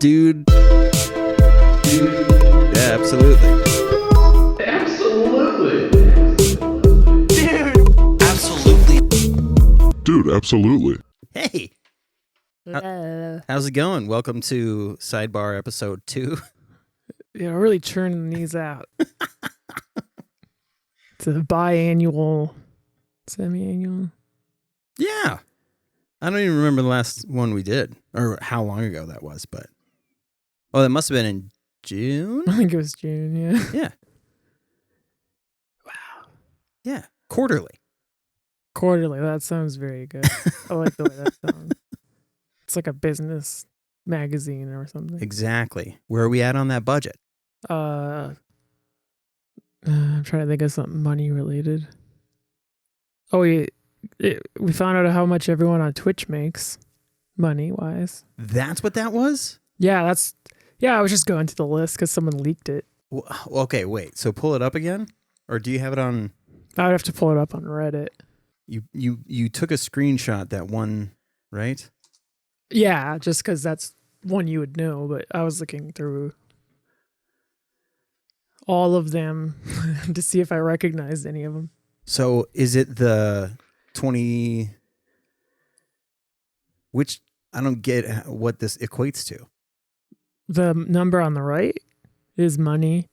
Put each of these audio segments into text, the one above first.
Dude. Yeah, absolutely. Dude, absolutely. Hey. How's it going? Welcome to Sidebar episode 2. Yeah, really churning these out. It's a biannual, semi-annual. Yeah. I don't even remember the last one we did or how long ago that was, but that must have been in June. I think it was June, yeah. Yeah. Wow. Yeah. Quarterly. Quarterly, that sounds very good. I like the way that sounds. It's like a business magazine or something. Exactly. Where are we at on that budget? I'm trying to think of something money related. Oh, we found out how much everyone on Twitch makes money wise. That's what that was? Yeah, I was just going to the list because someone leaked it. Well, okay, wait. So pull it up again? Or do you have it on? I would have to pull it up on Reddit. You took a screenshot that one, right? Yeah, just because that's one you would know, but I was looking through all of them to see if I recognized any of them. So is it the 20... Which, I don't get what this equates to. The number on the right is money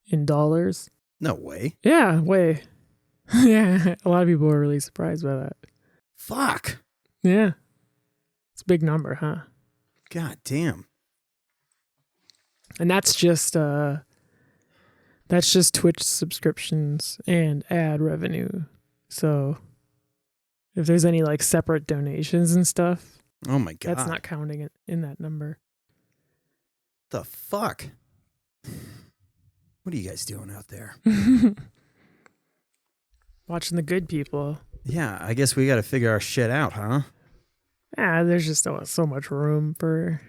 in dollars. No way. Yeah, way. Yeah, a lot of people are really surprised by that. Fuck. Yeah. It's a big number, huh? God damn. And that's just Twitch subscriptions and ad revenue. So if there's any like separate donations and stuff, oh my God, that's not counting it in that number. The fuck? What are you guys doing out there? Watching the good people. Yeah, I guess we got to figure our shit out, huh? Yeah, there's just so much room for...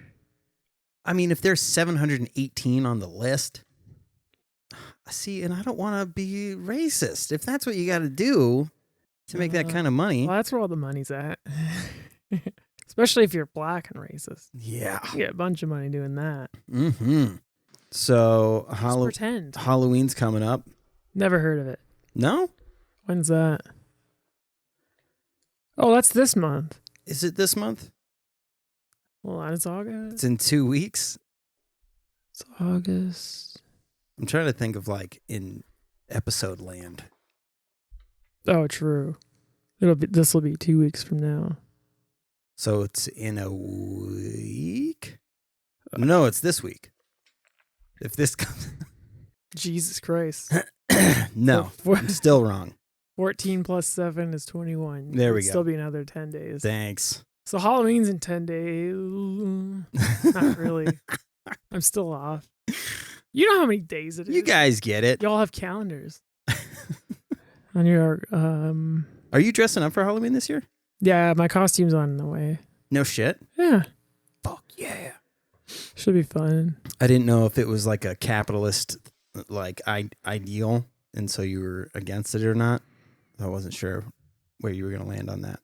I mean, if there's 718 on the list, see, and I don't want to be racist. If that's what you got to do to make that kind of money. Well, that's where all the money's at. Especially if you're black and racist. Yeah. You get a bunch of money doing that. Mm-hmm. So, pretend. Halloween's coming up. Never heard of it. No? When's that? Oh, that's this month. Is it this month? Well, it's August. It's in 2 weeks. It's August. I'm trying to think of like in episode land. Oh, true. This will be 2 weeks from now. So it's in a week? No, it's this week. If this comes... Jesus Christ. No, I'm still wrong. 14 plus 7 is 21. There we It'll go. Still be another 10 days. Thanks. So Halloween's in 10 days. Not really. I'm still off. You know how many days it is. You guys get it. Y'all have calendars. On your Are you dressing up for Halloween this year? Yeah, my costume's on the way. No shit. Yeah. Fuck yeah. Should be fun. I didn't know if it was like a capitalist like ideal and so you were against it or not. I wasn't sure where you were going to land on that.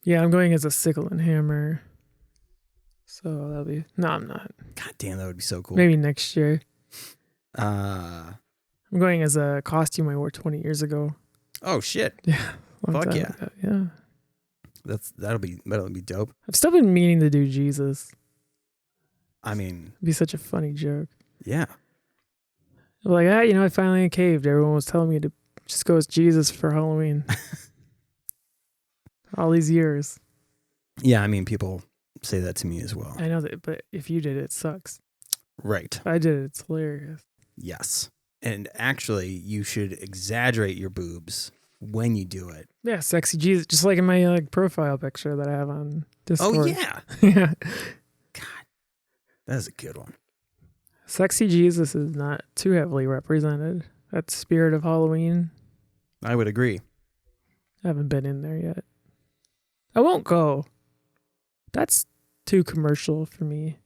Yeah, I'm going as a sickle and hammer. So that'll be... No, I'm not. God damn, that would be so cool. Maybe next year. I'm going as a costume I wore 20 years ago. Oh, shit. Yeah. Fuck yeah. Ago. Yeah. That'll be dope. I've still been meaning to do Jesus. I mean... It'd be such a funny joke. Yeah. Like, I finally caved. Everyone was telling me to just go as Jesus for Halloween. All these years. Yeah, I mean, people say that to me as well. I know that, but if you did it sucks. Right. If I did it, it's hilarious. Yes. And actually, you should exaggerate your boobs when you do it. Yeah, sexy Jesus. Just like in my profile picture that I have on Discord. Oh, yeah. Yeah. God. That is a good one. Sexy Jesus is not too heavily represented. That's spirit of Halloween. I would agree. I haven't been in there yet. I won't go. That's too commercial for me.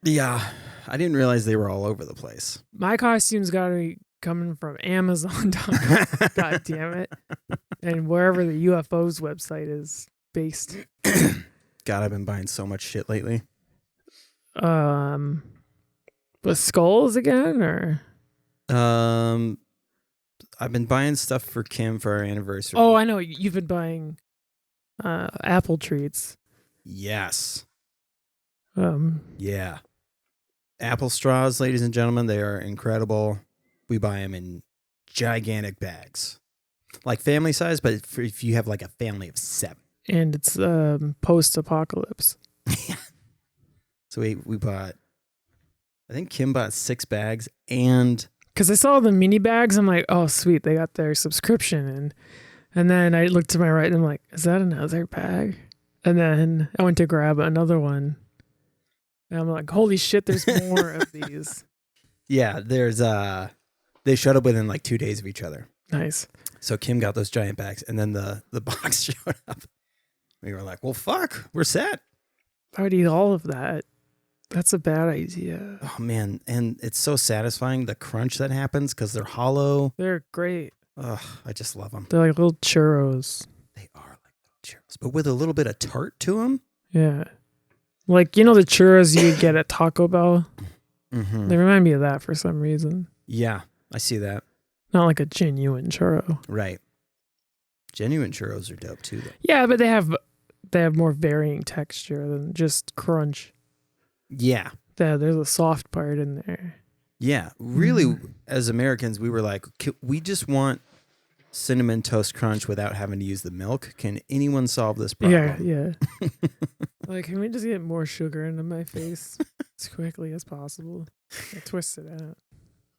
Yeah. I didn't realize they were all over the place. My costume's got to be coming from Amazon. God damn it. And wherever the UFO's website is based. God, I've been buying so much shit lately. With skulls again, or I've been buying stuff for Kim for our anniversary. oh, I know you've been buying apple treats. Yes. Yeah. Apple straws, ladies and gentlemen, they are incredible. We buy them in gigantic bags, like family size, but if you have like a family of 7. And it's post-apocalypse. So we bought, I think Kim bought 6 bags, and because I saw the mini bags, I'm like, oh sweet, they got their subscription, and then I looked to my right and I'm like, is that another bag? And then I went to grab another one, and I'm like, holy shit, there's more of these. yeah, there's they showed up within like 2 days of each other. Nice. So Kim got those giant bags, and then the box showed up. We were like, well, fuck, we're set. I would eat all of that. That's a bad idea. Oh, man. And it's so satisfying, the crunch that happens, because they're hollow. They're great. Ugh, I just love them. They're like little churros. They are like little churros, but with a little bit of tart to them. Yeah. Like, you know the churros you get at Taco Bell? Mm-hmm. They remind me of that for some reason. Yeah, I see that. Not like a genuine churro. Right. Genuine churros are dope, too, though. Yeah, but they have more varying texture than just crunch. Yeah. There's a soft part in there. Yeah. Really, as Americans, we were like, we just want Cinnamon Toast Crunch without having to use the milk. Can anyone solve this problem? Yeah. Like, can we just get more sugar into my face as quickly as possible? I twist it out.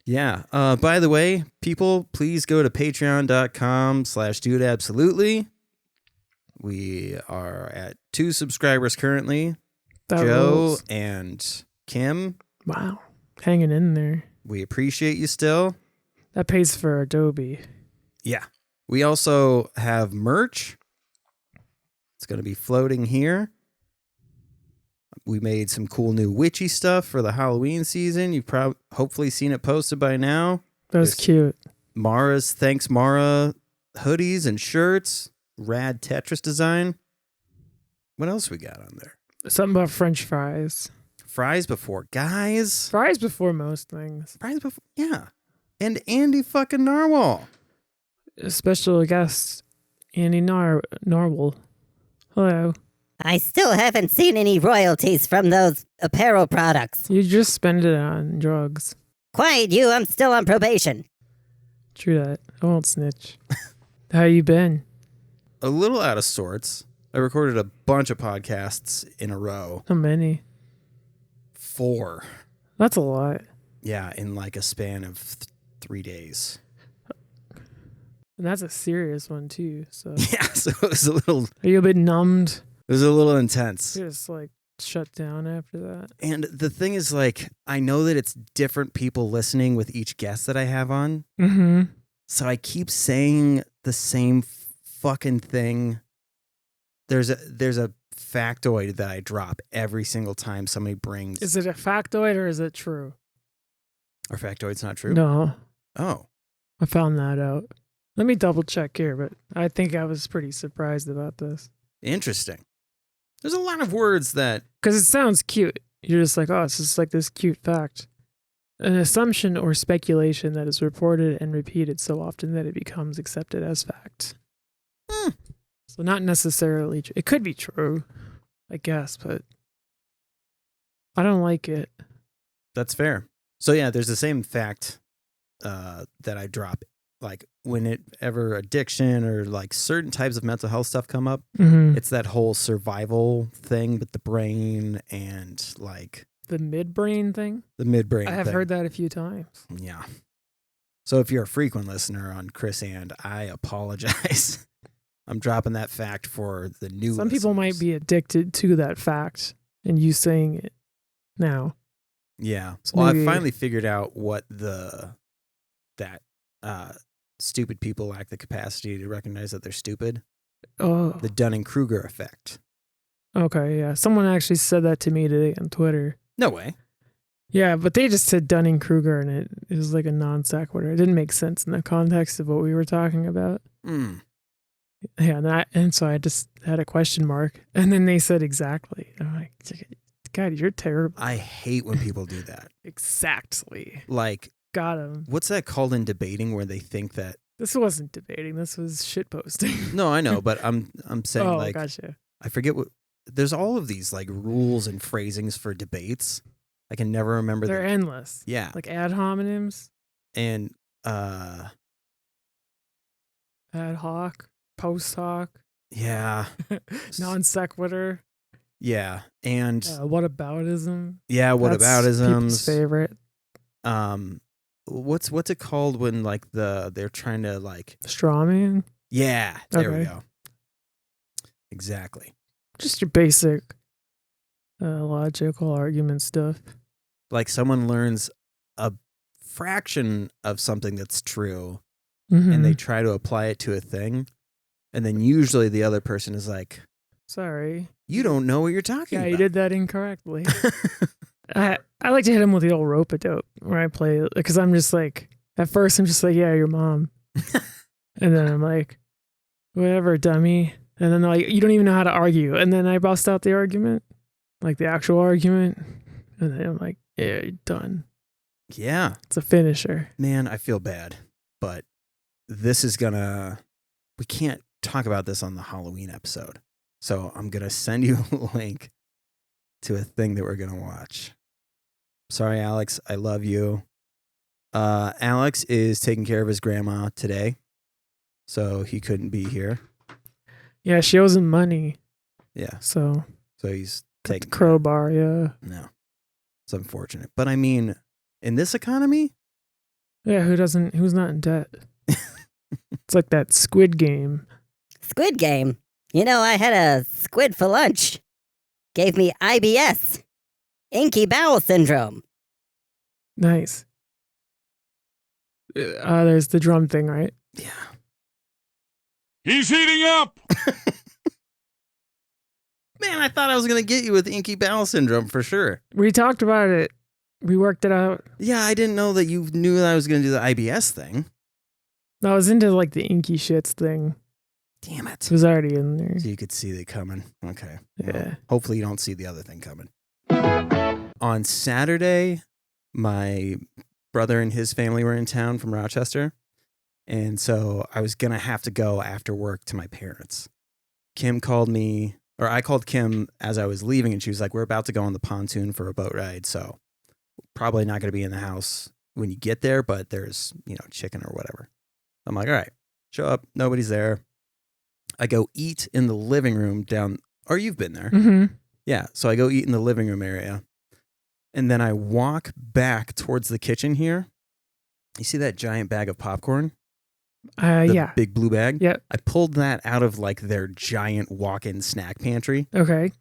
Yeah. By the way, people, please go to patreon.com/dudeabsolutely. We are at 2 subscribers currently. That Joe rules. and Kim. Wow. Hanging in there. We appreciate you still. That pays for Adobe. Yeah. We also have merch. It's going to be floating here. We made some cool new witchy stuff for the Halloween season. You've hopefully seen it posted by now. That was cute. Mara's Thanks Mara hoodies and shirts. Rad Tetris design. What else we got on there? Something about French fries. Fries before guys. Fries before most things. Fries before, yeah. And Andy fucking Narwhal. A special guest, Andy Narwhal. Hello. I still haven't seen any royalties from those apparel products. You just spend it on drugs. Quiet you, I'm still on probation. True that. I won't snitch. How you been? A little out of sorts. I recorded a bunch of podcasts in a row. How many? 4. That's a lot. Yeah, in like a span of 3 days. And that's a serious one too. So Yeah, so it was a little numbed? It was a little intense. You're just like shut down after that. And the thing is, like, I know that it's different people listening with each guest that I have on. Mm-hmm. So I keep saying the same fucking thing. There's a factoid that I drop every single time somebody brings. Is it a factoid or is it true? Our factoid's not true? No. Oh. I found that out. Let me double check here, but I think I was pretty surprised about this. Interesting. There's a lot of words that... Because it sounds cute. You're just like, oh, it's just like this cute fact. An assumption or speculation that is reported and repeated so often that it becomes accepted as fact. So not necessarily true. It could be true, I guess, but I don't like it. That's fair. So yeah, there's the same fact that I drop. Like whenever addiction or like certain types of mental health stuff come up, it's that whole survival thing with the brain and like... The midbrain thing? The midbrain I have heard that a few times. Yeah. So if you're a frequent listener on Chris and I apologize. I'm dropping that fact for the new Some people might be addicted to that fact and you saying it now. Yeah. So Well, maybe... I finally figured out what that stupid people lack the capacity to recognize that they're stupid. Oh. The Dunning-Kruger Effect. Okay, yeah. Someone actually said that to me today on Twitter. No way. Yeah, but they just said Dunning-Kruger and it was like a non sequitur. It didn't make sense in the context of what we were talking about. Yeah, and so I just had a question mark. And then they said exactly. I'm like, God, you're terrible. I hate when people do that. Exactly. Like, Got him. what's that called in debating where they think that? This wasn't debating. This was shit posting. No, I know, but I'm saying like, gotcha. I forget what. There's all of these like rules and phrasings for debates. I can never remember. They're endless. Yeah, Like ad hominems, and ad hoc, post hoc, yeah, non sequitur. yeah, and Whataboutism. yeah, That's people's whataboutisms. favorite. What's it called when like they're trying to like Straw man. yeah, there we Okay. go. Exactly. Just your basic logical argument stuff. Like someone learns a fraction of something that's true Mm-hmm. and they try to apply it to a thing, and then usually the other person is like, Sorry. you don't know what you're talking Yeah, about. you did that incorrectly. I like to hit him with the old rope-a-dope where I play, because I'm just like, at first I'm just like, yeah, your mom. And then I'm like, whatever, dummy. And then they're like, you don't even know how to argue. And then I bust out the argument, like the actual argument. And then I'm like, yeah, you're done. Yeah. It's a finisher. Man, I feel bad, but this is we can't talk about this on the Halloween episode. So I'm going to send you a link to a thing that we're going to watch. Sorry, Alex. I love you. Alex is taking care of his grandma today, so he couldn't be here. Yeah, she owes him money. Yeah. So He's got taking the crowbar, yeah. No. It's unfortunate. But I mean, in this economy, Yeah, who's not in debt? It's like that Squid Game. Squid Game. You know, I had a squid for lunch. Gave me IBS. Inky bowel syndrome. Nice. There's the drum thing, right? yeah. He's heating up! Man, I thought I was going to get you with inky bowel syndrome for sure. We talked about it. We worked it out. Yeah, I didn't know that you knew that I was going to do the IBS thing. I was into like the inky shits thing. Damn it. It was already in there. So you could see it coming. Okay. Well, Yeah. hopefully you don't see the other thing coming. On Saturday, my brother and his family were in town from Rochester. And so I was going to have to go after work to my parents. Kim called me, or I called Kim as I was leaving, and she was like, we're about to go on the pontoon for a boat ride. So probably not going to be in the house when you get there, but there's, chicken or whatever. I'm like, all right, show up. Nobody's there. I go eat in the living room down, or you've been there. Mm-hmm. Yeah. So I go eat in the living room area. And then I walk back towards the kitchen here. You see that giant bag of popcorn? The Yeah. big blue bag? Yep. I pulled that out of like their giant walk-in snack pantry Okay.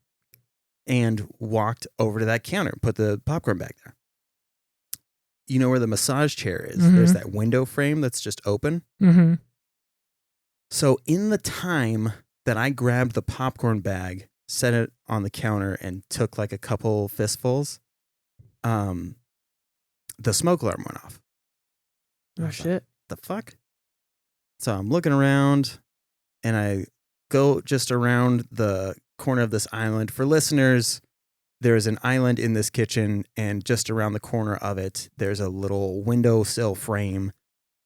and walked over to that counter, put the popcorn bag there. You know where the massage chair is? Mhm. There's that window frame that's just open. Mm-hmm. So in the time that I grabbed the popcorn bag, set it on the counter, and took like a couple fistfuls, the smoke alarm went off. I Oh, was like, shit. the fuck? So I'm looking around, and I go just around the corner of this island. For listeners, there's an island in this kitchen, and just around the corner of it, there's a little windowsill frame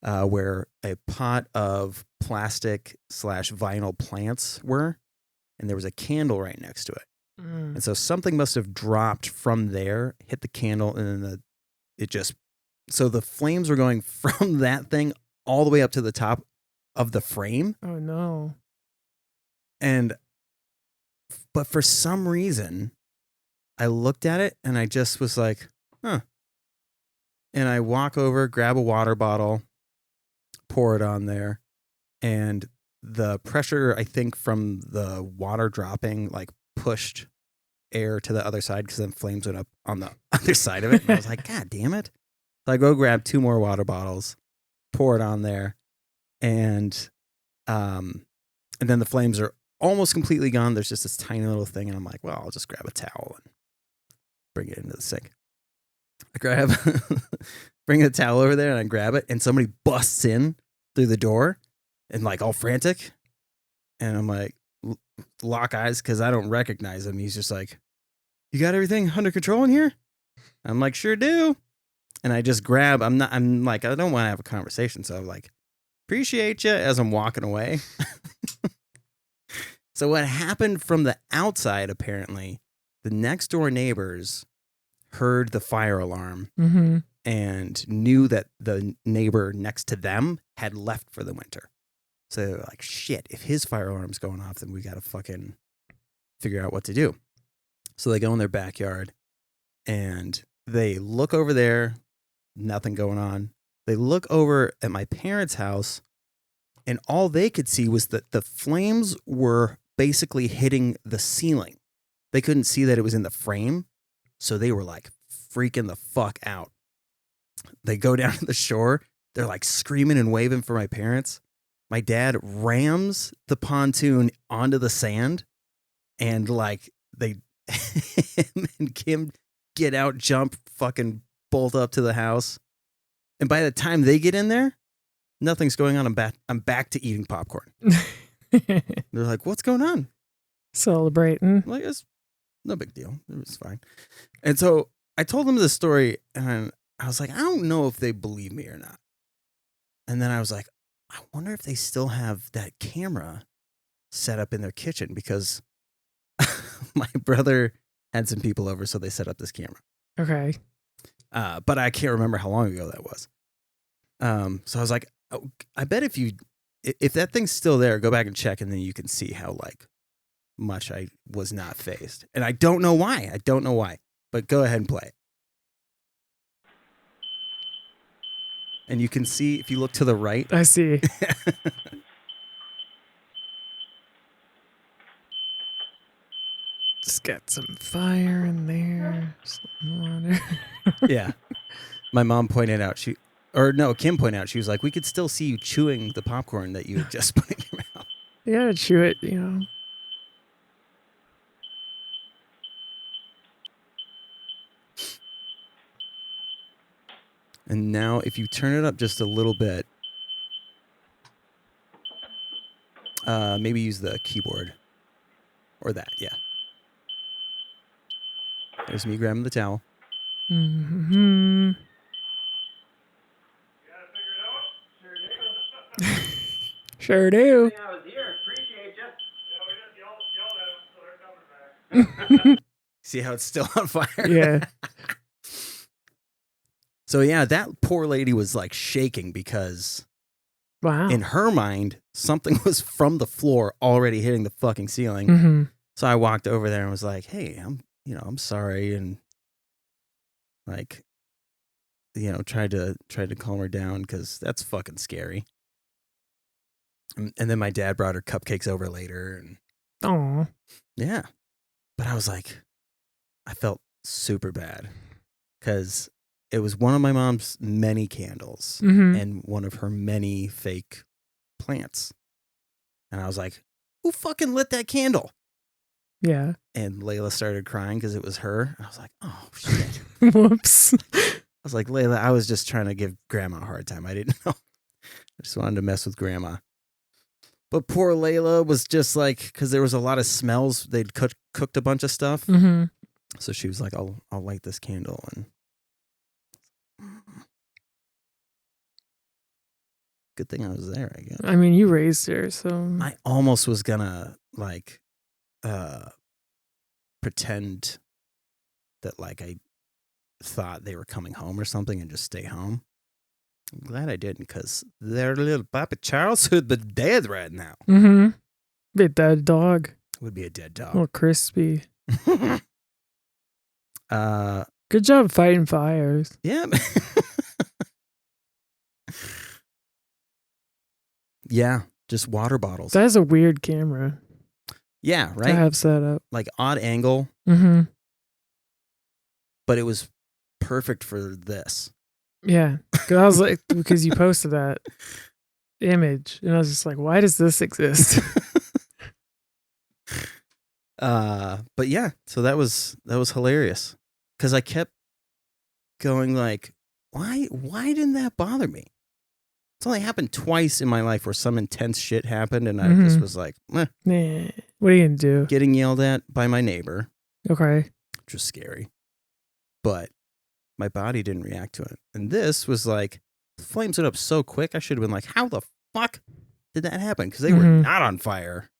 where a pot of plastic/vinyl plants were, and there was a candle right next to it. Mm. And so something must have dropped from there, hit the candle, and then so the flames were going from that thing all the way up to the top of the frame. Oh, no. But for some reason, I looked at it and I just was like, huh. And I walk over, grab a water bottle, pour it on there, and the pressure, I think, from the water dropping, like pushed air to the other side, because then flames went up on the other side of it. And I was like, God damn it. So I go grab 2 more water bottles, pour it on there, and then the flames are almost completely gone. There's just this tiny little thing, and I'm like, well, I'll just grab a towel and bring it into the sink. I bring the towel over there, and I grab it, and somebody busts in through the door and like all frantic. And I'm like, lock eyes, because I don't recognize him. He's just like, you got everything under control in here? I'm like, sure do. And I just grab, I'm like, I don't want to have a conversation. So I'm like, appreciate you as I'm walking away. So what happened from the outside, apparently, the next door neighbors heard the fire alarm and knew that the neighbor next to them had left for the winter. So they were like, shit, if his fire alarm's going off, then we got to fucking figure out what to do. So they go in their backyard and they look over there, nothing going on. They look over at my parents' house and all they could see was that the flames were basically hitting the ceiling. They couldn't see that it was in the frame. So they were like freaking the fuck out. They go down to the shore. They're like screaming and waving for my parents. My dad rams the pontoon onto the sand and like him and Kim get out, jump, fucking bolt up to the house. And by the time they get in there, nothing's going on. I'm back to eating popcorn. They're like, what's going on? Celebrating. I'm like, it's no big deal. It was fine. And so I told them the story and I was like, I don't know if they believe me or not. And then I was like, I wonder if they still have that camera set up in their kitchen because my brother had some people over, so they set up this camera. Okay. But I can't remember how long ago that was. So I was like, oh, I bet if that thing's still there, go back and check, and then you can see how like much I was not phased. And I don't know why. But go ahead and play it. And you can see if you look to the right. I see. Just got some fire in there. Some water. Yeah. My mom pointed out, Kim pointed out, she was like, we could still see you chewing the popcorn that you had just put in your mouth. You gotta chew it, you know. And now if you turn it up just a little bit, maybe use the keyboard or that. Yeah. There's me grabbing the towel. Mm-hmm. Sure do. I was here. Appreciate you. Yeah, we just yelled at them, so they're coming back. See how it's still on fire? Yeah. So yeah, that poor lady was like shaking because Wow. in her mind, something was from the floor already hitting the fucking ceiling. Mm-hmm. So I walked over there and was like, hey, I'm sorry. And like, tried to calm her down because that's fucking scary. And then my dad brought her cupcakes over later. And Aw. yeah. But I was like, I felt super bad because it was one of my mom's many candles and one of her many fake plants. And I was like, who fucking lit that candle? Yeah. And Layla started crying because it was her. I was like, oh, shit. Whoops. I was like, Layla, I was just trying to give Grandma a hard time. I didn't know. I just wanted to mess with Grandma. But poor Layla was just like, because there was a lot of smells. They'd cooked a bunch of stuff. Mm-hmm. So she was like, I'll light this candle. And good thing I was there, I guess. I mean, you raised her, so. I almost was gonna like pretend that like I thought they were coming home or something and just stay home. I'm glad I didn't because their little Papa Charles would be dead right now. Mm-hmm. Be a dead dog. Would be a dead dog. Oh, crispy. Good job fighting fires. Yeah. Yeah, just water bottles. That is a weird camera. Yeah, right? To have set up. Like odd angle, Mm-hmm. but it was perfect for this. Yeah. Cause I was like, because you posted that image, and I was just like, why does this exist? But yeah, so that was hilarious because I kept going like, why didn't that bother me? It's only happened twice in my life where some intense shit happened, and I just was like, Nah. What are you gonna do? getting yelled at by my neighbor. Okay. which was scary. But my body didn't react to it. And this was like, flames went up so quick, I should have been like, how the fuck did that happen? Because they were not on fire.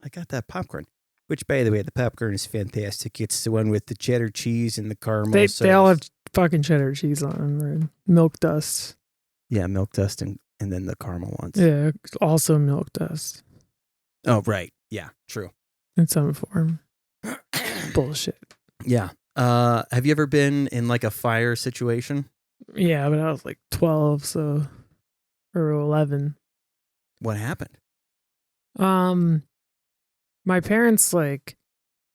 I got that popcorn. Which, by the way, the popcorn is fantastic. It's the one with the cheddar cheese and the caramel. They all have fucking cheddar cheese on them, or milk dust. Yeah, milk dust and then the caramel ones. Yeah, also milk dust. Oh, right. Yeah, true. In some form. Bullshit. Yeah. Have you ever been in like a fire situation? Yeah, but I was like 12, or 11. What happened? My parents like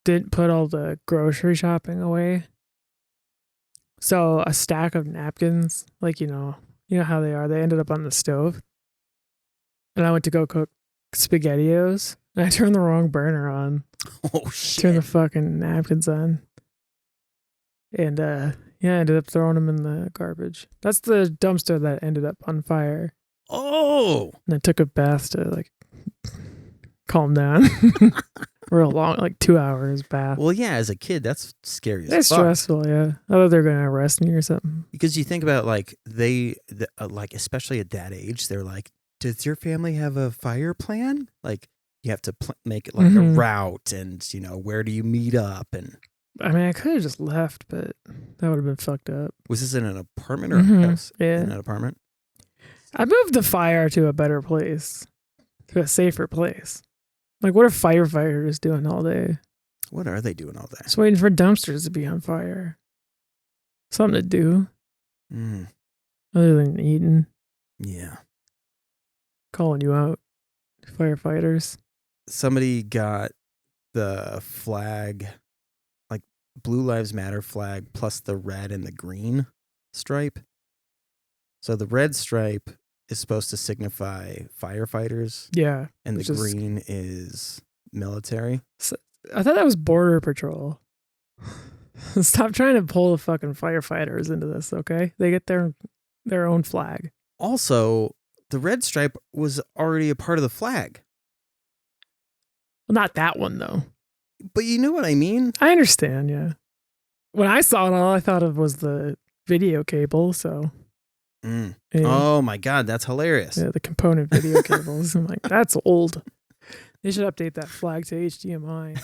didn't put all the grocery shopping away. So a stack of napkins, like you know how they are. They ended up on the stove. And I went to go cook SpaghettiOs, and I turned the wrong burner on. Oh shit. Turned the fucking napkins on. And I ended up throwing them in the garbage. That's the dumpster that ended up on fire. Oh. And I took a bath to like calm down. Real long, like 2 hours bath. Well, yeah, as a kid, that's scary as It's fuck. stressful, yeah. I thought they're gonna arrest me or something. Because you think about like like especially at that age, they're like, does your family have a fire plan? Like you have to make it like a route, and where do you meet up? And I mean, I could have just left, but that would have been fucked up. was this in an apartment or a house? Yeah, in an apartment. I moved the fire to a better place, to a safer place. Like, what are firefighters doing all day? What are they doing all day? Just waiting for dumpsters to be on fire. Something to do. Other than eating. Yeah. Calling you out, firefighters. Somebody got the flag, like Blue Lives Matter flag, plus the red and the green stripe. So the red stripe is supposed to signify firefighters. Yeah. And the green is military. So, I thought that was Border Patrol. Stop trying to pull the fucking firefighters into this, okay? They get their own flag. Also, the red stripe was already a part of the flag. Well, not that one, though. But you know what I mean? I understand, yeah. When I saw it, all I thought of was the video cable, so... Yeah. Oh my God, that's hilarious. Yeah, the component video cables. I'm like, that's old. They should update that flag to HDMI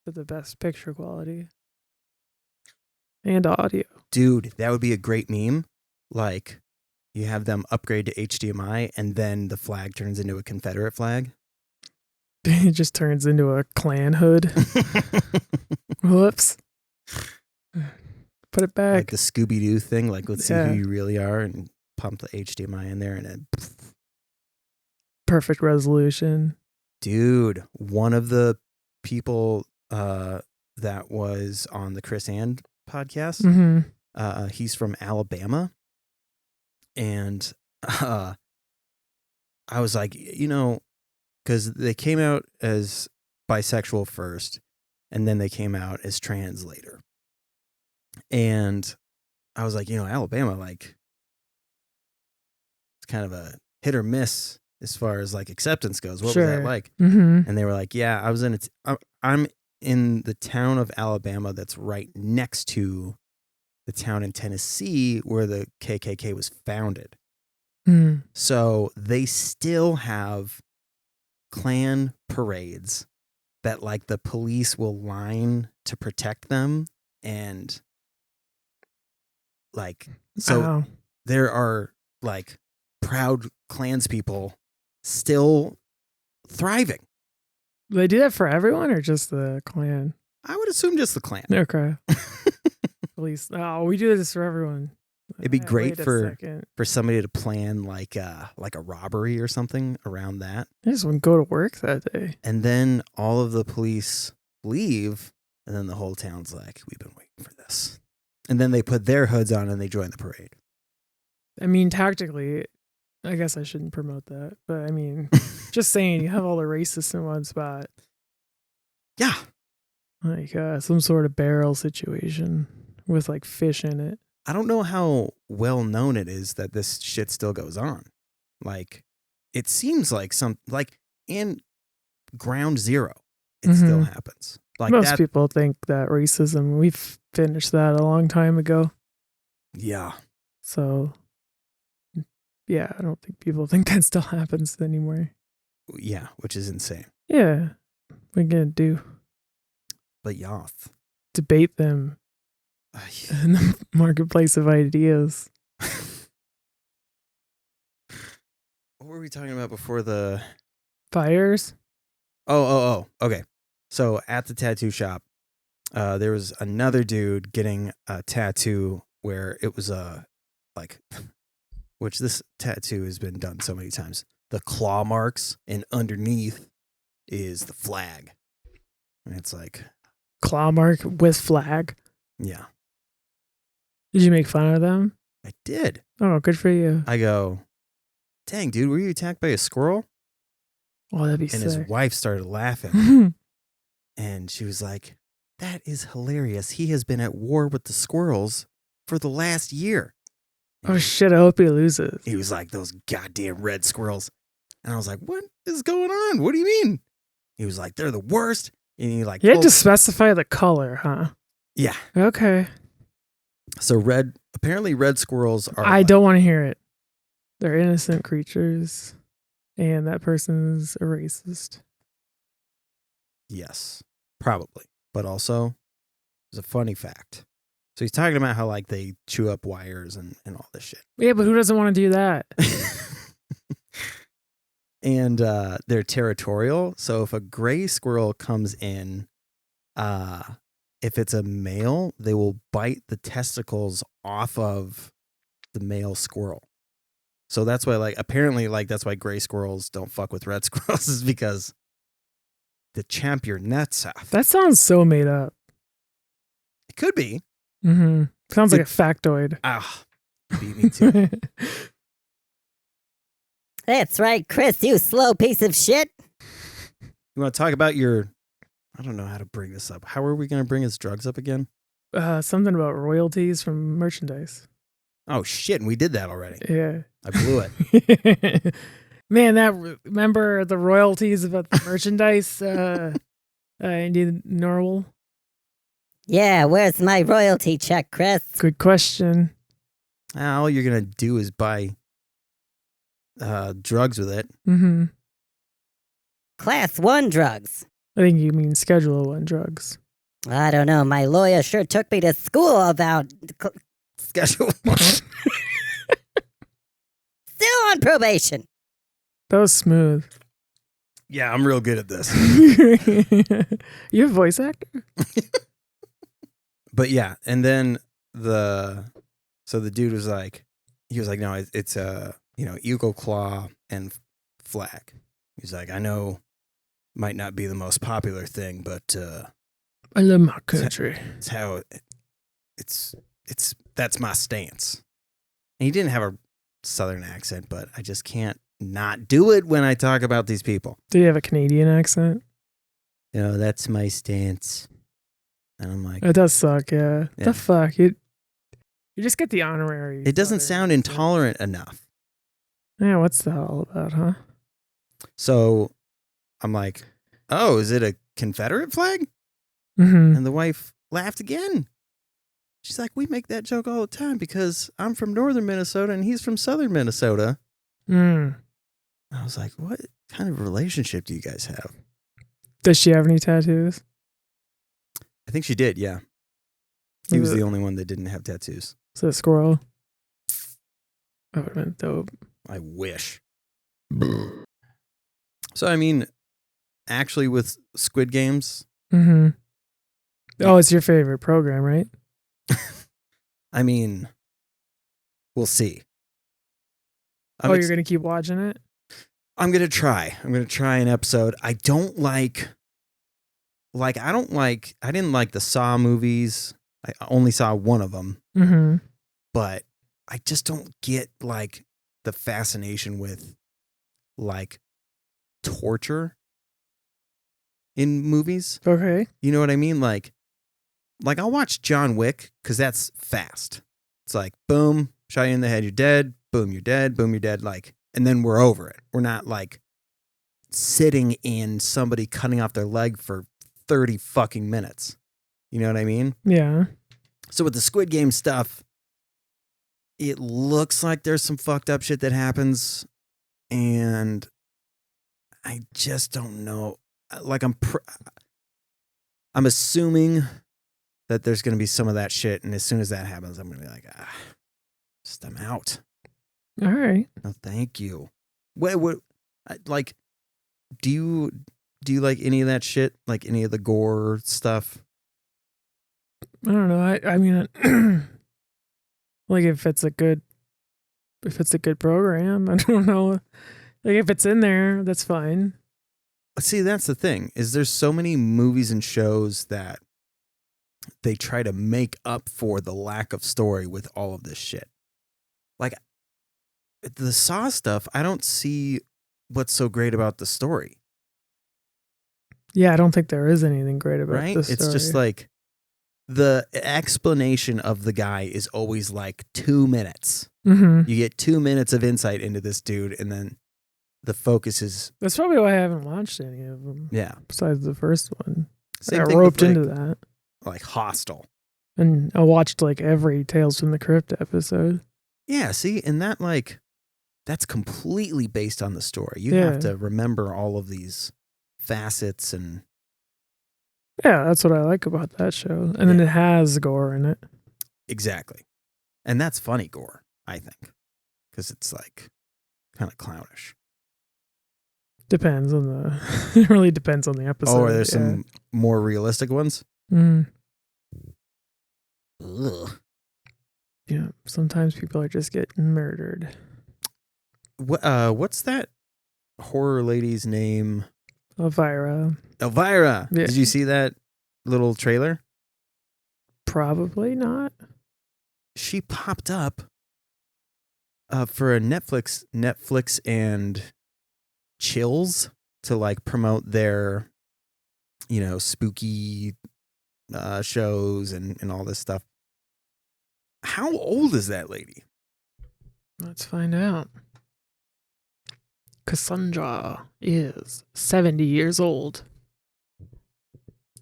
for the best picture quality. And audio. Dude, that would be a great meme. Like, you have them upgrade to HDMI, and then the flag turns into a Confederate flag. It just turns into a Klan hood. Whoops. Put it back. Like the Scooby-Doo thing, like, let's see who you really are, and pump the HDMI in there, and then... Perfect resolution. Dude, one of the people that was on the Chris And podcast, he's from Alabama. And I was like, because they came out as bisexual first, and then they came out as trans later. And I was like, Alabama, like, it's kind of a hit or miss as far as like acceptance goes. What was that like? And they were like, yeah, I'm in the town of Alabama that's right next to the town in Tennessee where the KKK was founded. So they still have Klan parades that like the police will line to protect them. And like, so there are like proud Klans people still thriving. Do they do that for everyone or just the Klan? I would assume just the Klan. Okay. Police. Oh, we do this for everyone. It'd be great for somebody to plan like a robbery or something around that. I just wouldn't go to work that day. And then all of the police leave, and then the whole town's like, we've been waiting for this. And then they put their hoods on and they join the parade. I mean, tactically, I guess I shouldn't promote that. But I mean, just saying, you have all the racists in one spot. Yeah. Like some sort of barrel situation with like fish in it. I don't know how well known it is that this shit still goes on. Like, it seems like in Ground Zero, it still happens. Like Most that, people think that racism, we've finished that a long time ago. yeah. So, yeah, I don't think people think that still happens anymore. Yeah, which is insane. Yeah. What are you going to do? But Yoth. Debate them in the marketplace of ideas. What were we talking about before the... Fires? Oh. Okay. So at the tattoo shop, there was another dude getting a tattoo where it was which this tattoo has been done so many times. The claw marks, and underneath is the flag. And it's like... Claw mark with flag. Yeah. Did you make fun of them? I did. Oh, good for you. I go, dang, dude, were you attacked by a squirrel? Oh, that'd be And sick. his wife started laughing. And she was like, that is hilarious. He has been at war with the squirrels for the last year. Oh, shit. I hope he loses. He was like, those goddamn red squirrels. And I was like, what is going on? What do you mean? He was like, they're the worst. And he like, You had to specify the color, huh? yeah. Okay. So apparently red squirrels are... I don't want to hear it. They're innocent creatures. And that person's a racist. Yes, probably. But also, there's a funny fact. So he's talking about how like they chew up wires and all this shit. Yeah, but who doesn't want to do that? And they're territorial. So if a gray squirrel comes in, if it's a male, they will bite the testicles off of the male squirrel. So that's why, like, apparently, like, that's why gray squirrels don't fuck with red squirrels, is because they champ your nuts off. That sounds so made up. It could be. Mm-hmm. Sounds like a factoid. Ah, beat me too. That's right, Chris, you slow piece of shit. You want to talk about your... I don't know how to bring this up. How are we going to bring his drugs up again? Something about royalties from merchandise. Oh, shit. And we did that already. Yeah. I blew it. Man, remember the royalties about the merchandise? Andy Narwhal? Yeah, where's my royalty check, Chris? Good question. All you're going to do is buy drugs with it. Mm-hmm. Class 1 drugs. I think you mean Schedule 1 drugs. I don't know, my lawyer sure took me to school about... Schedule 1. Still on probation. That was smooth. Yeah, I'm real good at this. You a voice actor? But yeah, and then the dude was like, no, it's eagle claw and flag. He's like, I know might not be the most popular thing, but I love my country. It's how it's that's my stance. And he didn't have a southern accent, but I just can't not do it when I talk about these people. Did he have a Canadian accent? That's my stance. And I'm like, It does suck, yeah. Yeah. The fuck? You just get the honorary. it doesn't sound southern accent. intolerant enough. Yeah, what's that all about, huh? So I'm like, oh, is it a Confederate flag? Mm-hmm. And the wife laughed again. She's like, we make that joke all the time because I'm from northern Minnesota and he's from southern Minnesota. Mm. I was like, what kind of relationship do you guys have? Does she have any tattoos? I think she did, yeah. He was Is it- the only one that didn't have tattoos. Is it a squirrel? That would have been dope. I wish. So, I mean, actually with Squid Games, Mm-hmm. Oh, it's your favorite program, right? I mean, we'll see. You're going to keep watching it? I'm going to try. I'm going to try an episode. I didn't like the Saw movies. I only saw one of them, Mm-hmm. but I just don't get like the fascination with like torture in movies. Okay. You know what I mean? Like I'll watch John Wick because that's fast. It's like, boom, shot you in the head, you're dead. Boom, you're dead. Boom, you're dead. Like, and then we're over it. We're not like sitting in somebody cutting off their leg for 30 fucking minutes. You know what I mean? Yeah. So with the Squid Game stuff, it looks like there's some fucked up shit that happens, and I just don't know. Like I'm assuming that there's going to be some of that shit, and as soon as that happens, I'm going to be like, I'm out. All right. No, thank you. What like, do you like any of that shit? Like any of the gore stuff? I don't know. I mean, like if it's a good program, I don't know. Like if it's in there, that's fine. See, that's the thing, is there's so many movies and shows that they try to make up for the lack of story with all of this shit. Like the Saw stuff, I don't see what's so great about the story. Yeah, I don't think there is anything great about Right? this story. It's just like the explanation of the guy is always like 2 minutes. Mm-hmm. You get 2 minutes of insight into this dude, and then the focus is... That's probably why I haven't watched any of them. Yeah. Besides the first one. Same I got thing roped with, into like, that. Like Hostel. And I watched like every Tales from the Crypt episode. Yeah, see, and that like... That's completely based on the story. You Yeah. have to remember all of these facets and... Yeah, that's what I like about that show. And then Yeah. it has gore in it. Exactly. And that's funny gore, I think. Because it's like kind of clownish. Depends on the... it really depends on the episode. Oh, are there some more realistic ones? Mm. Ugh. Yeah, sometimes people are just getting murdered. What's that horror lady's name? Elvira. Elvira. Yeah. Did you see that little trailer? Probably not. She popped up for a Netflix and Chills to like promote their, spooky shows and all this stuff. How old is that lady? Let's find out. Cassandra is 70 years old.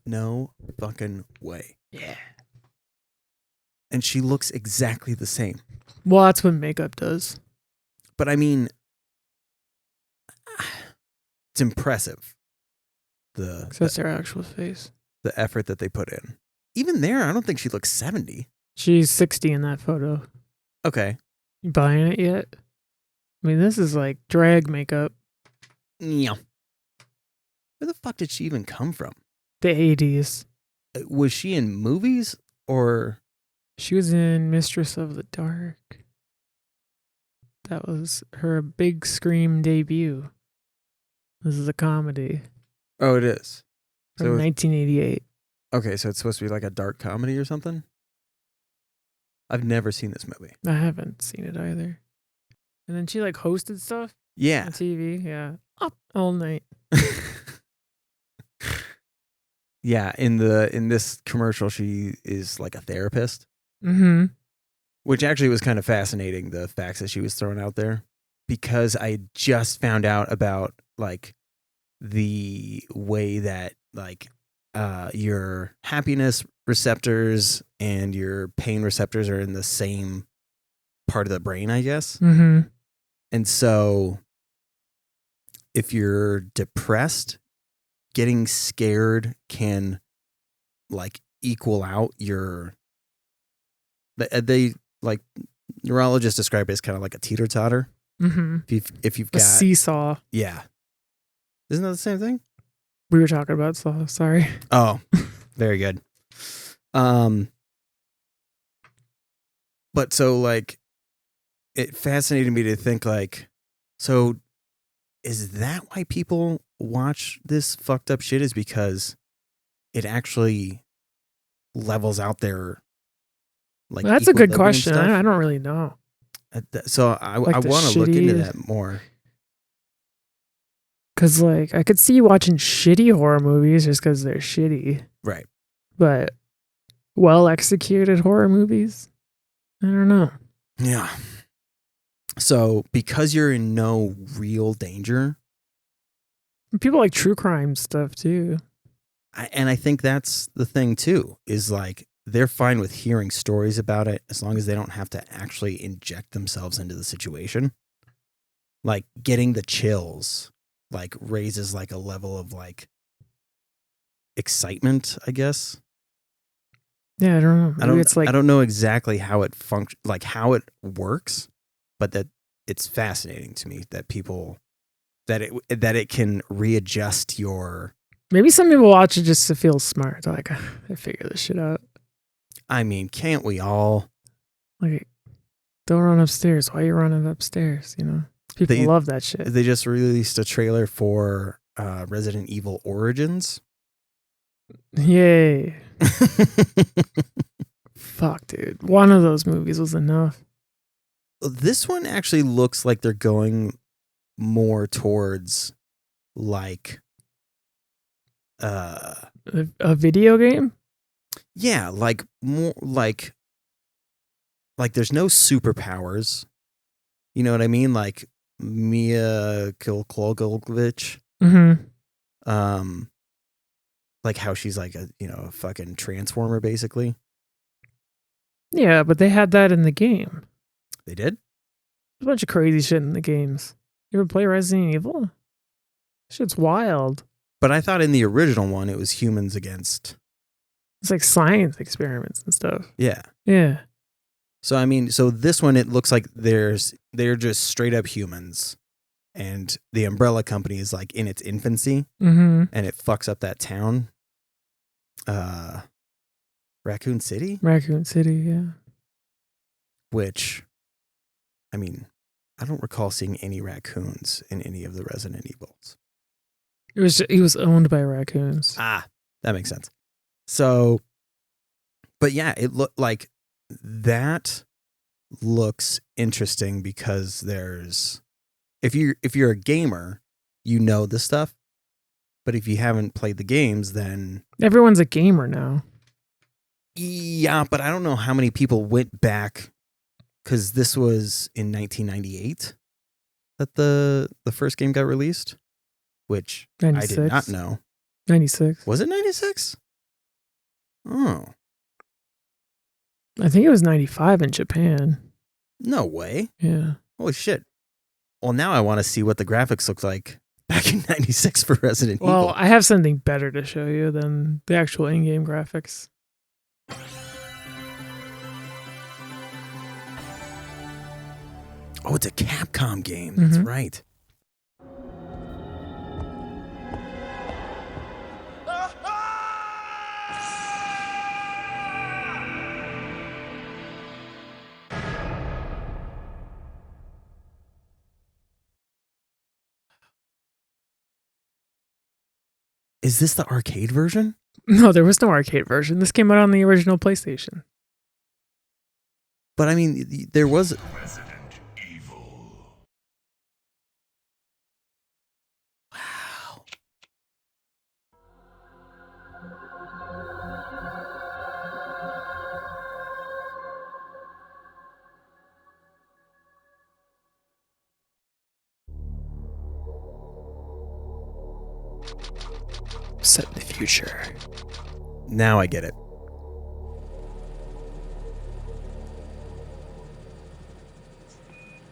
No fucking way. Yeah. And she looks exactly the same. Well, that's what makeup does. But I mean, it's impressive. That's her actual face. The effort that they put in. Even there, I don't think she looks 70. She's 60 in that photo. Okay. You buying it yet? I mean, this is like drag makeup. Yeah. Where the fuck did she even come from? The 80s. Was she in movies or? She was in Mistress of the Dark. That was her big screen debut. This is a comedy Oh, it is. from So 1988. okay, so it's supposed to be like a dark comedy or something? I've never seen this movie. I haven't seen it either. And then she like hosted stuff Yeah. on TV. Yeah. Up all night. Yeah, in this commercial she is like a therapist, Mm-hmm. which actually was kind of fascinating, the facts that she was throwing out there, because I just found out about like the way that like your happiness receptors and your pain receptors are in the same part of the brain, I guess. Mm-hmm. And so if you're depressed, getting scared can like equal out your, they like neurologists describe it as kind of like a teeter-totter. Mm-hmm. If you've A got, seesaw. yeah. Isn't that the same thing? We were talking about saw. Sorry. Oh, very good. But so like, it fascinated me to think like, so is that why people watch this fucked up shit, is because it actually levels out their like. Well, that's a good equilibrium question. stuff? I don't really know. So I Like the want to look into shitty- that more. Because, like, I could see you watching shitty horror movies just because they're shitty. Right. But well-executed horror movies? I don't know. Yeah. So because you're in no real danger, People like true crime stuff, too. And I think that's the thing too, is like they're fine with hearing stories about it as long as they don't have to actually inject themselves into the situation. Like getting the chills like raises like a level of like excitement, I guess. Yeah, I don't know. Maybe it's like I don't know exactly how it like how it works, but that it's fascinating to me that people that it can readjust your. Maybe some people watch it just to feel smart. They're like, I figure this shit out. I mean, can't we all? Like, don't run upstairs. Why are you running upstairs? You know, people love that shit. They just released a trailer for Resident Evil Origins. Yay. Fuck, dude. One of those movies was enough. This one actually looks like they're going more towards like a video game? Yeah, like more like there's no superpowers. You know what I mean? Like Mia Kilkolgovich. Mm-hmm. Like how she's like a fucking transformer basically. Yeah, but they had that in the game. They did? There's a bunch of crazy shit in the games. You ever play Resident Evil? Shit's wild. But I thought in the original one it was humans against. It's like science experiments and stuff. Yeah. Yeah. So I mean, so this one it looks like they're just straight up humans, and the Umbrella Company is like in its infancy, and it fucks up that town. Raccoon City? Raccoon City, yeah. Which, I mean, I don't recall seeing any raccoons in any of the Resident Evils. He was owned by raccoons. Ah, that makes sense. So, but yeah, it looked like that looks interesting because there's if you're a gamer, you know this stuff. But if you haven't played the games, then everyone's a gamer now. Yeah, but I don't know how many people went back because this was in 1998 that the first game got released, which 96. I did not know. 96. Was it 96? Oh. I think it was 95 in Japan. No way. Yeah. Holy shit. Well, now I want to see what the graphics looked like back in 96 for Resident Evil. Well, I have something better to show you than the actual in-game graphics. Oh, it's a Capcom game. That's right. Is this the arcade version? No, there was no arcade version. This came out on the original PlayStation. But I mean, there was Resident Evil. Wow. Set in the future. Now I get it.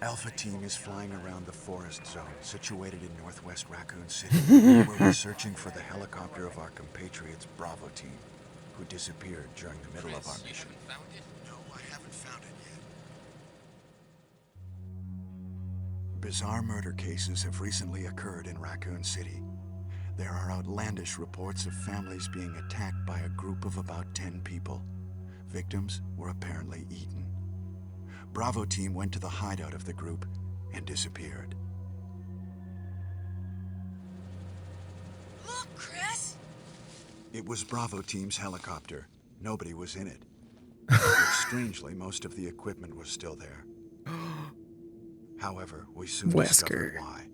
Alpha Team is flying around the forest zone situated in northwest Raccoon City, where we're searching for the helicopter of our compatriots Bravo Team, who disappeared during the middle of our mission. No, I haven't found it yet. Bizarre murder cases have recently occurred in Raccoon City. There are outlandish reports of families being attacked by a group of about 10 people. Victims were apparently eaten. Bravo Team went to the hideout of the group and disappeared. Look, Chris! It was Bravo Team's helicopter. Nobody was in it. But strangely, most of the equipment was still there. However, we soon discovered why.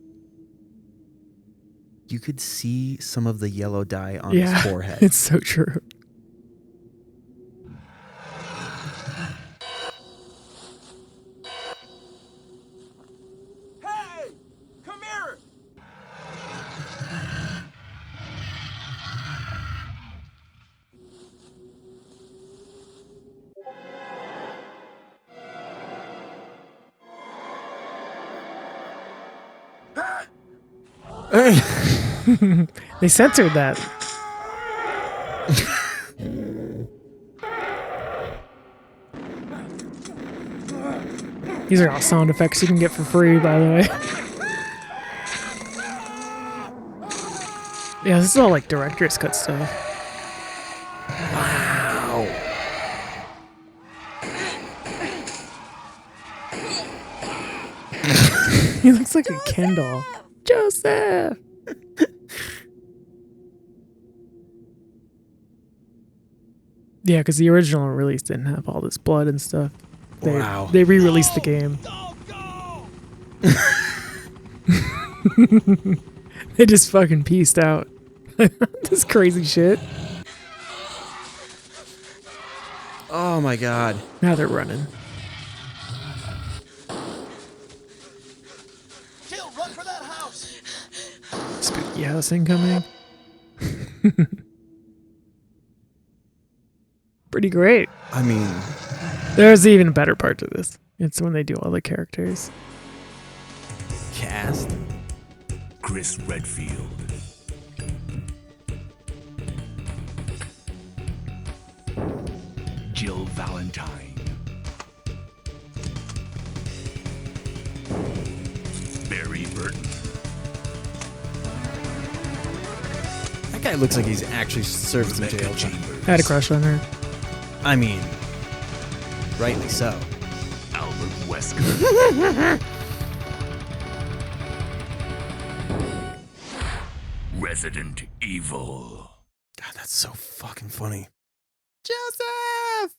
You could see some of the yellow dye on his forehead. It's so true. Hey! Come here! They censored that. These are all sound effects you can get for free, by the way. Yeah, this is all like director's cut stuff. Wow. He looks like a Ken doll. Joseph! Yeah, because the original release didn't have all this blood and stuff. Wow. They re-released the game. They just fucking pieced out. This crazy shit. Oh my god. Now they're running. Jill, run for that house. Spooky house incoming. Pretty great. I mean, There's even a better part to this. It's when they do all the characters. cast. Chris Redfield. Jill Valentine. Barry Burton. That guy looks like he's actually served some jail Rebecca time. Chambers. I had a crush on her. I mean, rightly so. Albert Wesker. Resident Evil. God, that's so fucking funny. Joseph!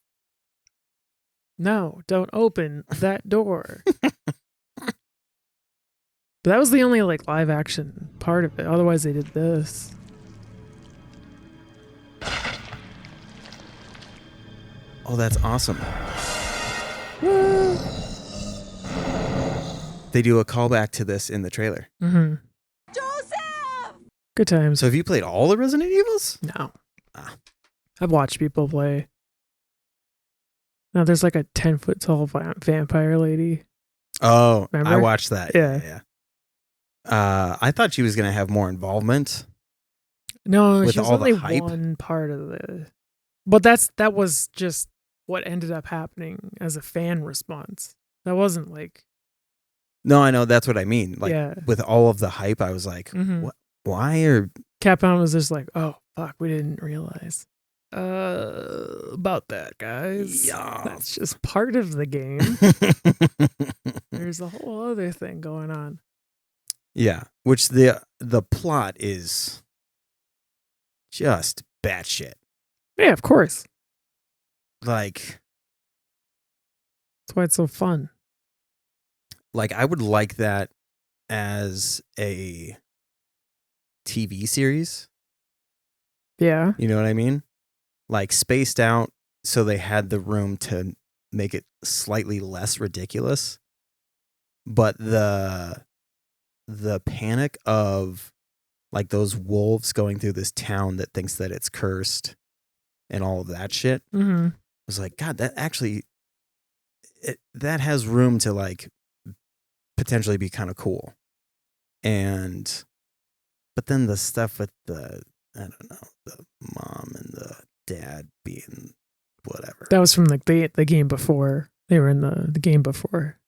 No, don't open that door. But that was the only like live action part of it. Otherwise they did this. Oh, that's awesome. They do a callback to this in the trailer. Mm-hmm. Joseph! Good times. So have you played all the Resident Evils? No. Ah. I've watched people play. Now there's like a 10-foot tall vampire lady. Oh, Remember? I watched that. Yeah. I thought she was going to have more involvement. No, With she was all the only hype? one part of the. But that was just what ended up happening as a fan response. That wasn't like. No, I know. That's what I mean. Like, Yeah. with all of the hype, I was like, Mhm. what? Why? Or Capcom was just like, oh fuck, we didn't realize. About that, guys. Yeah. That's just part of the game. There's a whole other thing going on. Yeah, which the plot is just batshit. Yeah, of course. Like That's why it's so fun. I would like that as a TV series. Yeah. You know what I mean? Like spaced out so they had the room to make it slightly less ridiculous. But the panic of like those wolves going through this town that thinks that it's cursed and all of that shit Mm-hmm. was like, God, that actually that has room to like potentially be kind of cool. But then the stuff with the mom and the dad being whatever. That was from like the game before. They were in the game before.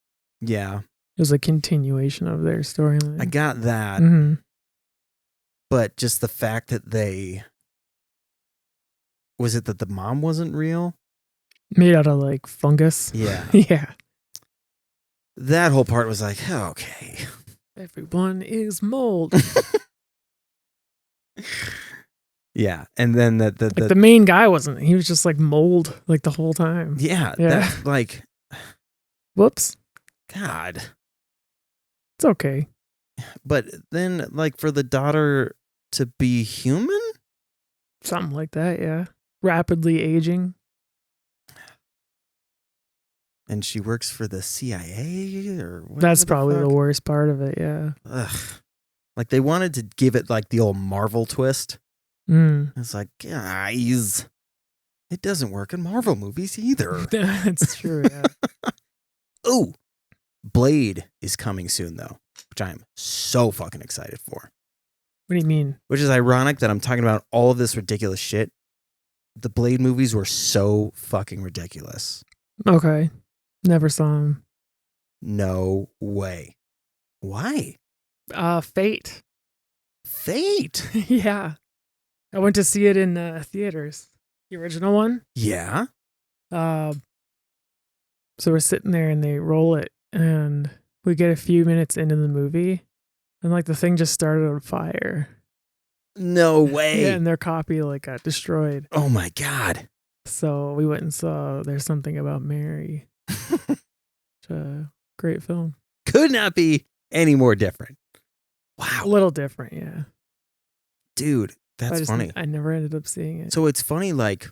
Yeah, It was a continuation of their storyline. I got that. Mm-hmm. But just the fact that was it that the mom wasn't real? Made out of like fungus. Yeah. Yeah. That whole part was like, okay. Everyone is mold. Yeah. And then Like the main guy wasn't. He was just like mold like the whole time. yeah, Yeah. that's like, Whoops. God. It's okay. But then like for the daughter to be human? Something like that, yeah. Rapidly aging. And she works for the CIA or whatever. That's probably the fuck? worst part of it, yeah. Ugh. Like they wanted to give it like the old Marvel twist. Mm. It's like, guys, it doesn't work in Marvel movies either. That's true, yeah. Ooh, Blade is coming soon though, which I am so fucking excited for. What do you mean? Which is ironic that I'm talking about all of this ridiculous shit. The Blade movies were so fucking ridiculous. Okay. Never saw him. No way. Why? Fate. Fate? Yeah. I went to see it in theaters. The original one. Yeah. So we're sitting there and they roll it and we get a few minutes into the movie and like the thing just started on fire. No way. Yeah, and their copy like got destroyed. Oh my God. So we went and saw There's Something About Mary. It's a great film. Could not be any more different. A Wow. little different, yeah. Dude, that's funny. I never ended up seeing it. So it's funny, like,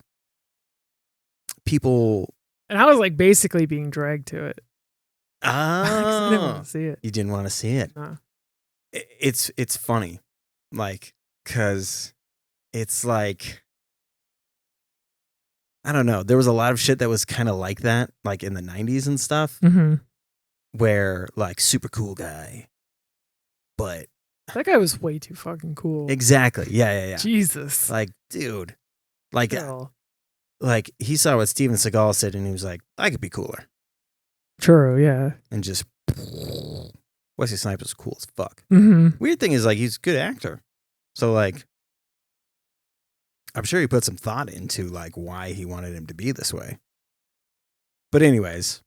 people. And I was like basically being dragged to it. 'Cause I didn't want Oh, to see it. you didn't want to see it. Nah. It's funny, like, because it's like, I don't know. There was a lot of shit that was kind of like that, like in the 90s and stuff, Mm-hmm. where like super cool guy, but That guy was way too fucking cool. exactly, yeah. Jesus. Like, dude, like, Girl. like he saw what Steven Seagal said, and he was like, I could be cooler, True, yeah. and just Wesley Snipes was cool as fuck. Mm-hmm. Weird thing is, like, he's a good actor, so like, I'm sure he put some thought into like why he wanted him to be this way. But anyways,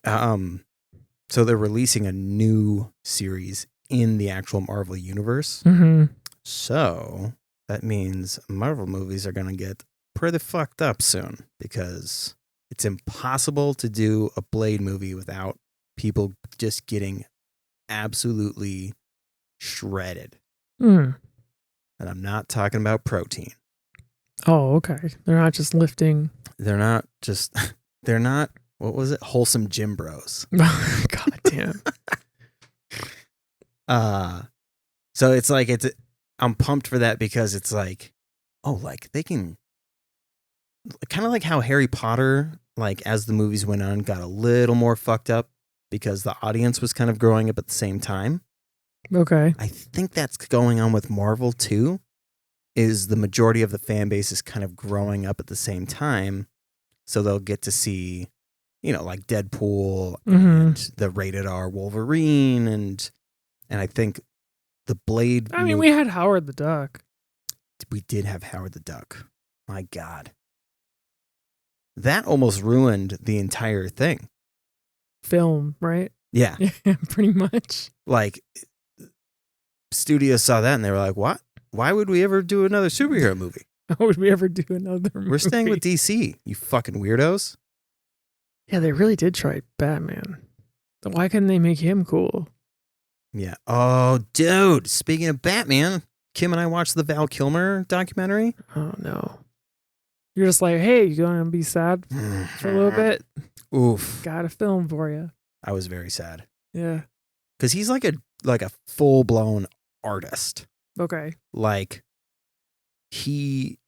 so they're releasing a new series in the actual Marvel universe. Mm-hmm. So that means Marvel movies are going to get pretty fucked up soon because it's impossible to do a Blade movie without people just getting absolutely shredded. Mm. And I'm not talking about protein. Oh, okay. They're not just lifting. They're not, what was it? Wholesome gym bros. God damn. So it's like, I'm pumped for that because it's like, oh, like they can, kind of like how Harry Potter, like as the movies went on, got a little more fucked up because the audience was kind of growing up at the same time. Okay. I think that's going on with Marvel too, is the majority of the fan base is kind of growing up at the same time. So they'll get to see, like Deadpool and the rated R Wolverine. And I think the Blade. I mean, we had Howard the Duck. We did have Howard the Duck. My God. That almost ruined the entire thing. Film, right? Yeah. Yeah, pretty much. Like, studios saw that and they were like, what? Why would we ever do another superhero movie? How would we ever do another movie? We're staying with DC, you fucking weirdos. Yeah, they really did try Batman. So why couldn't they make him cool? Yeah. Oh, dude. Speaking of Batman, Kim and I watched the Val Kilmer documentary. Oh, no. You're just like, hey, you going to be sad for a little bit? Oof. Got a film for you. I was very sad. Yeah. Because he's like a full-blown artist. Okay. Like, he,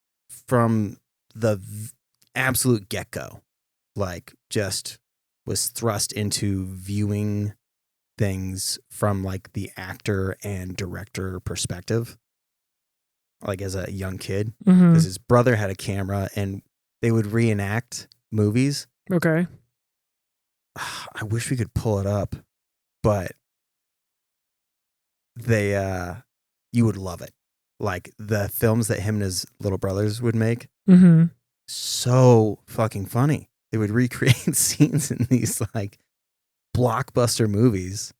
from the absolute get-go, like, just was thrust into viewing things from, like, the actor and director perspective, like, as a young kid. Mm-hmm. Because his brother had a camera, and they would reenact movies. Okay. I wish we could pull it up, but you would love it. Like the films that him and his little brothers would make. Mm-hmm. So fucking funny. They would recreate scenes in these like blockbuster movies,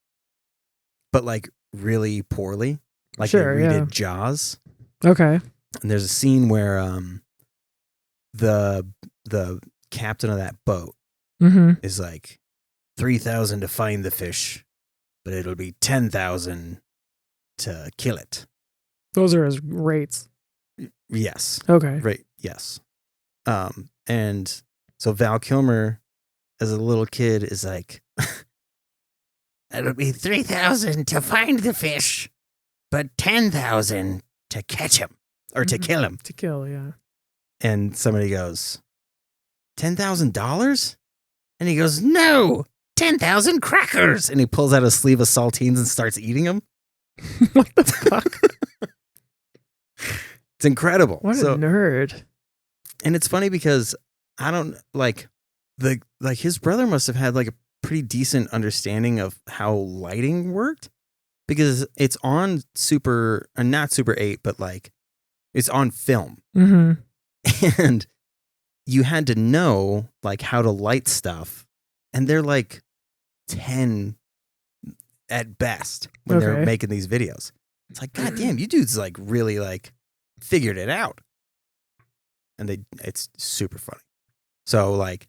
but like really poorly. Like Sure, they redid yeah. Jaws. Okay. And there's a scene where the captain of that boat Mm-hmm. is like 3,000 to find the fish, but it'll be 10,000 to kill it. Those are his rates. Yes. Okay. Right. Yes. And so Val Kilmer, as a little kid, is like, it'll be 3,000 to find the fish, but 10,000 to catch him or to kill him. To kill, yeah. And somebody goes, $10,000? And he goes, no, 10,000 crackers. And he pulls out a sleeve of saltines and starts eating them. What the fuck? It's incredible. What a nerd. And it's funny because I don't like his brother must have had like a pretty decent understanding of how lighting worked because it's on not Super 8, but like it's on film. Mm-hmm. And you had to know like how to light stuff. And they're like 10 at best when they're making these videos. It's like, God damn, you dudes like really like figured it out. And it's super funny. So like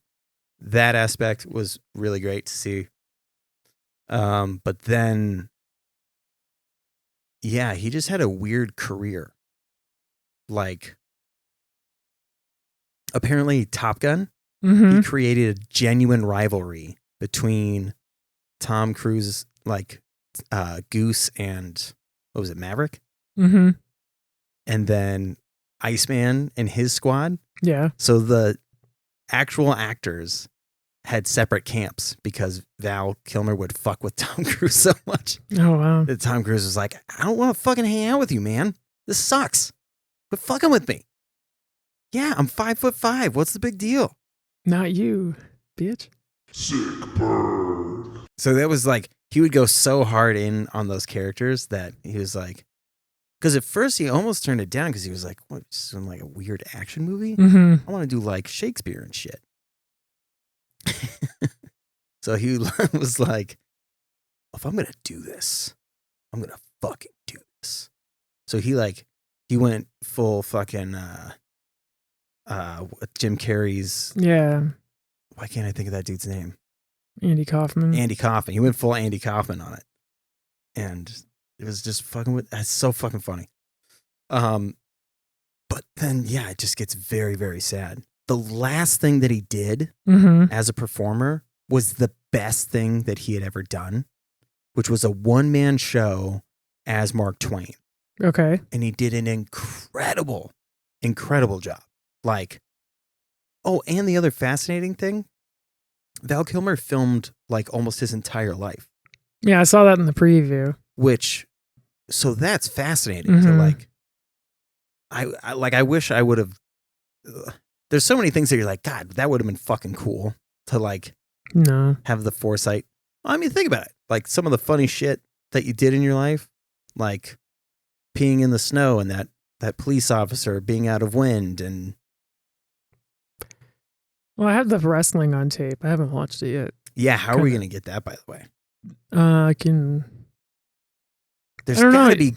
that aspect was really great to see. But then, yeah, he just had a weird career. Like, apparently Top Gun, he created a genuine rivalry between Tom Cruise's like Goose and what was it, Maverick? Mm-hmm. And then Iceman and his squad. Yeah. So the actual actors had separate camps because Val Kilmer would fuck with Tom Cruise so much. Oh, wow. That Tom Cruise was like, I don't want to fucking hang out with you, man. This sucks. Quit fucking with me. Yeah, I'm 5'5". What's the big deal? Not you, bitch. Sick burn. So that was like, he would go so hard in on those characters that he was like, because at first he almost turned it down because he was like, what, some like a weird action movie? Mm-hmm. I want to do like Shakespeare and shit. So he was like, if I'm going to do this, I'm going to fucking do this. So he went full fucking, Jim Carrey's. Yeah. Why can't I think of that dude's name? Andy Kaufman. Andy Kaufman. He went full Andy Kaufman on it. And it was just that's so fucking funny. But then, yeah, it just gets very, very sad. The last thing that he did as a performer was the best thing that he had ever done, which was a one-man show as Mark Twain. Okay. And he did an incredible, incredible job. Like, oh, and the other fascinating thing, Val Kilmer filmed like almost his entire life. Yeah, I saw that in the preview. So that's fascinating to like, I wish I would have, there's so many things that you're like, God, that would have been fucking cool to like, have the foresight. I mean, think about it. Like some of the funny shit that you did in your life, like peeing in the snow and that police officer being out of wind and. Well, I have the wrestling on tape. I haven't watched it yet. Yeah. How are we going to get that, by the way? I can. There's got to be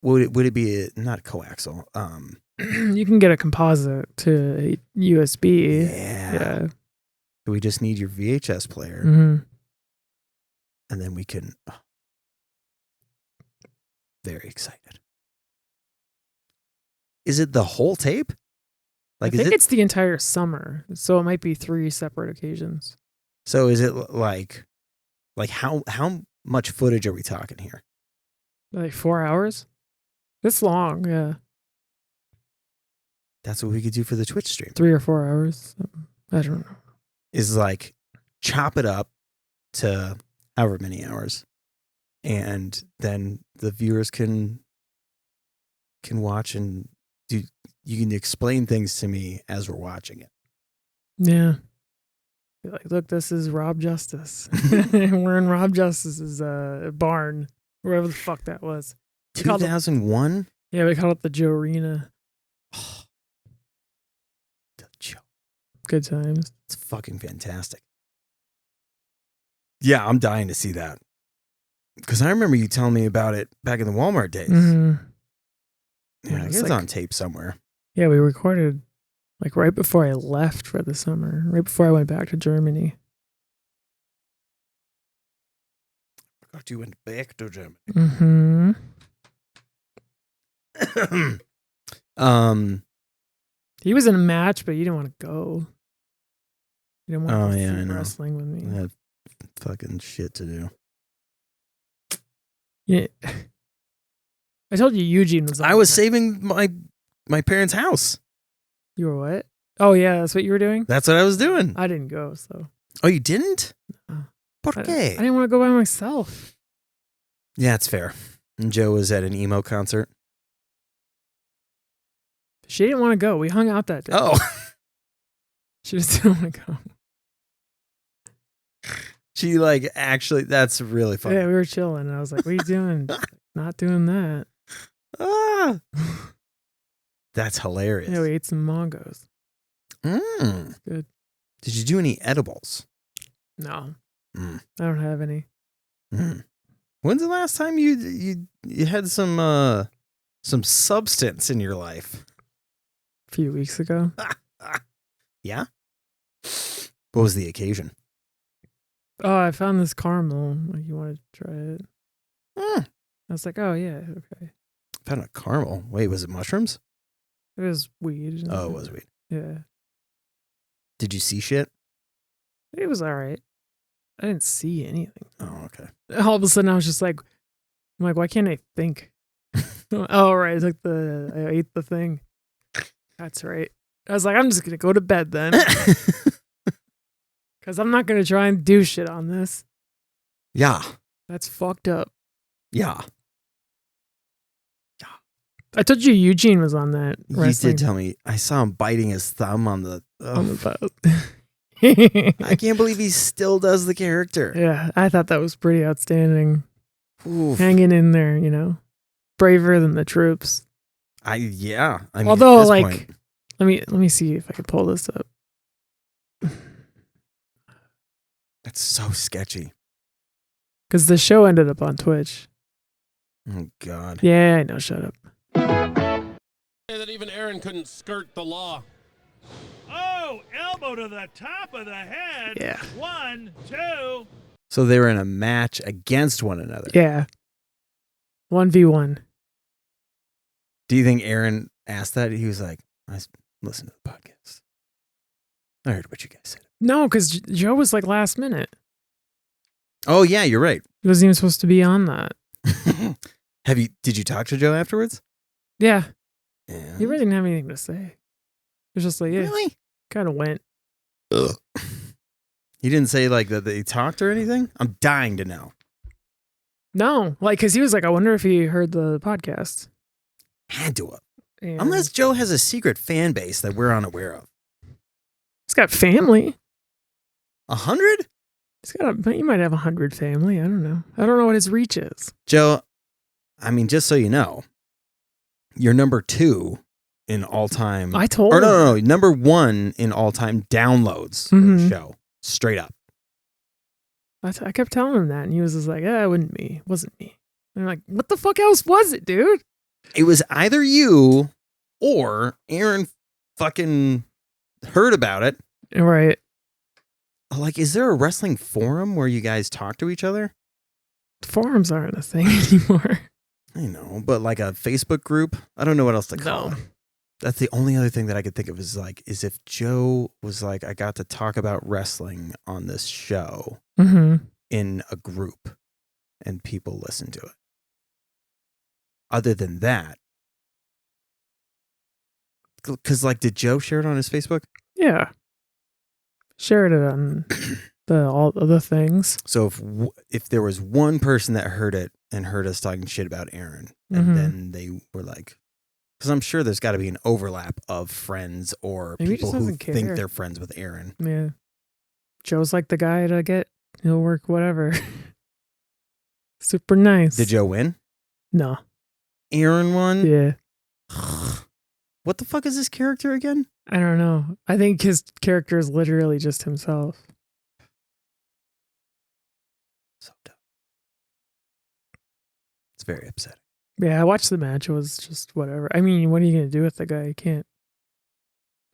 would it be not coaxial? You can get a composite to a USB. Yeah. We just need your VHS player. Mm-hmm. And then we can. Oh, very excited. Is it the whole tape? Like, I think it's the entire summer. So it might be 3 separate occasions. So is it like how much footage are we talking here? Like 4 hours? This long, yeah. That's what we could do for the Twitch stream. 3 or 4 hours. I don't know. Is like chop it up to however many hours. And then the viewers can watch and you can explain things to me as we're watching it. Yeah. You're like, look, this is Rob Justice. We're in Rob Justice's barn, wherever the fuck that was. 2001? Yeah, we called it the Joe Arena. Oh, the Joe. Good times. It's fucking fantastic. Yeah, I'm dying to see that. Because I remember you telling me about it back in the Walmart days. Mm-hmm. Yeah, I guess it's on tape somewhere. Yeah, we recorded like right before I left for the summer, right before I went back to Germany. I forgot you went back to Germany. Mm-hmm. He was in a match, but you didn't want to go. You didn't want to see wrestling with me. I had fucking shit to do. Yeah. I told you Eugene was. I was saving my parents' house. You were what? Oh yeah, that's what you were doing. That's what I was doing. I didn't go, so. Oh, you didn't? ¿Por I qué? didn't want to go by myself. Yeah, it's fair. And Joe was at an emo concert. She didn't want to go. We hung out that day. Oh, She just didn't want to go. she like actually. That's really funny. Yeah, we were chilling. And I was like, what are you doing? Not doing that. Ah, that's hilarious. Yeah, we ate some mongos. Good. Did you do any edibles? No. Mm. I don't have any. When's the last time you had some substance in your life? A few weeks ago. Yeah. What was the occasion? Oh, I found this caramel. Like, you want to try it? I I was like, oh, yeah, okay. found a caramel. Wait, was it mushrooms? It was weed. Oh, it was weed. Yeah. Did you see shit? It was all right. I didn't see anything. Oh, okay. All of a sudden, I was just like, I'm like, why can't I think? Oh, right. It's like I ate the thing. That's right. I was like, I'm just going to go to bed then. Because I'm not going to try and do shit on this. Yeah. That's fucked up. Yeah. I told you Eugene was on that. You wrestling did tell me. I saw him biting his thumb on the. on the boat. I can't believe he still does the character. Yeah, I thought that was pretty outstanding. Oof. Hanging in there, braver than the troops. Yeah. I mean, Although, at this like, point, let me see if I can pull this up. that's so sketchy. Because the show ended up on Twitch. Oh God. Yeah, I know. Shut up. That even Aaron couldn't skirt the law. Oh, elbow to the top of the head. Yeah. 1, 2. So they were in a match against one another. Yeah. 1v1. Do you think Aaron asked that? He was like, I listened to the podcast. I heard what you guys said. No, because Joe was like last minute. Oh yeah, you're right. He wasn't even supposed to be on that. Did you talk to Joe afterwards? Yeah. Yeah. He really didn't have anything to say. It was just like, yeah, Really? kind of went. Ugh. He didn't say like that they talked or anything? I'm dying to know. No, like, because he was like, I wonder if he heard the podcast. Had to have. And Unless Joe has a secret fan base that we're unaware of. he's got family. 100? He might have 100 family. I don't know. I don't know what his reach is. Joe, I mean, just so you know, you're number 2 in all time. I told Or him. no, number 1 in all time downloads of the show. Straight up. I kept telling him that, and he was just like, it wouldn't be. It wasn't me. And I'm like, what the fuck else was it, dude? It was either you or Aaron fucking heard about it. Right. Like, is there a wrestling forum where you guys talk to each other? Forums aren't a thing anymore. I know, but like a Facebook group? I don't know what else to call it. That's the only other thing that I could think of is if Joe was like, I got to talk about wrestling on this show in a group and people listen to it. Other than that, because like, did Joe share it on his Facebook? Yeah. Shared it on all the things. So if there was one person that heard it and heard us talking shit about Aaron, and then they were like, because I'm sure there's got to be an overlap of friends or Maybe he people just who doesn't think care. they're friends with Aaron. Yeah. Joe's like the guy to get. He'll work whatever. Super nice. Did Joe win? No. Aaron won? Yeah. What the fuck is this character again? I don't know. I think his character is literally just himself. So dumb. It's very upsetting. Yeah, I watched the match. It was just whatever. I mean, what are you going to do with the guy? You can't.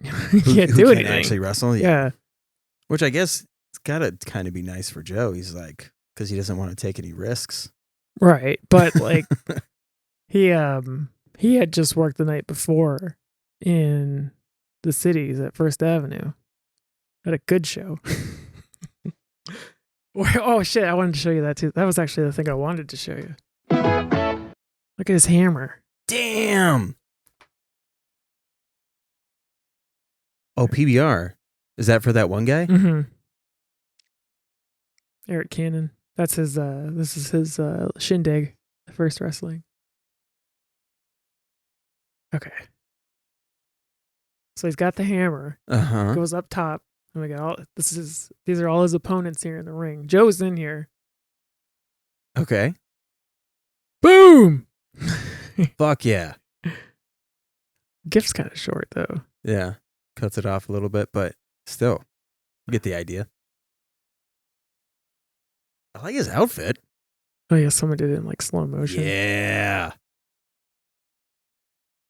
You can't Who do can't anything. actually wrestle? Yeah. Which I guess it's got to kind of be nice for Joe. He's like, because he doesn't want to take any risks. Right. But like, he had just worked the night before in the cities at First Avenue. Had a good show. Oh shit! I wanted to show you that too. That was actually the thing I wanted to show you. Look at his hammer. Damn. Oh, PBR. Is that for that one guy? Mm-hmm. Eric Cannon. That's his. This is his shindig. The first wrestling. Okay. So he's got the hammer. Uh-huh. Goes up top. And we got all these are all his opponents here in the ring. Joe's in here. Okay. Boom! Fuck yeah. Gift's kind of short though. Yeah. Cuts it off a little bit, but still. You get the idea. I like his outfit. Oh yeah, someone did it in like slow motion. Yeah.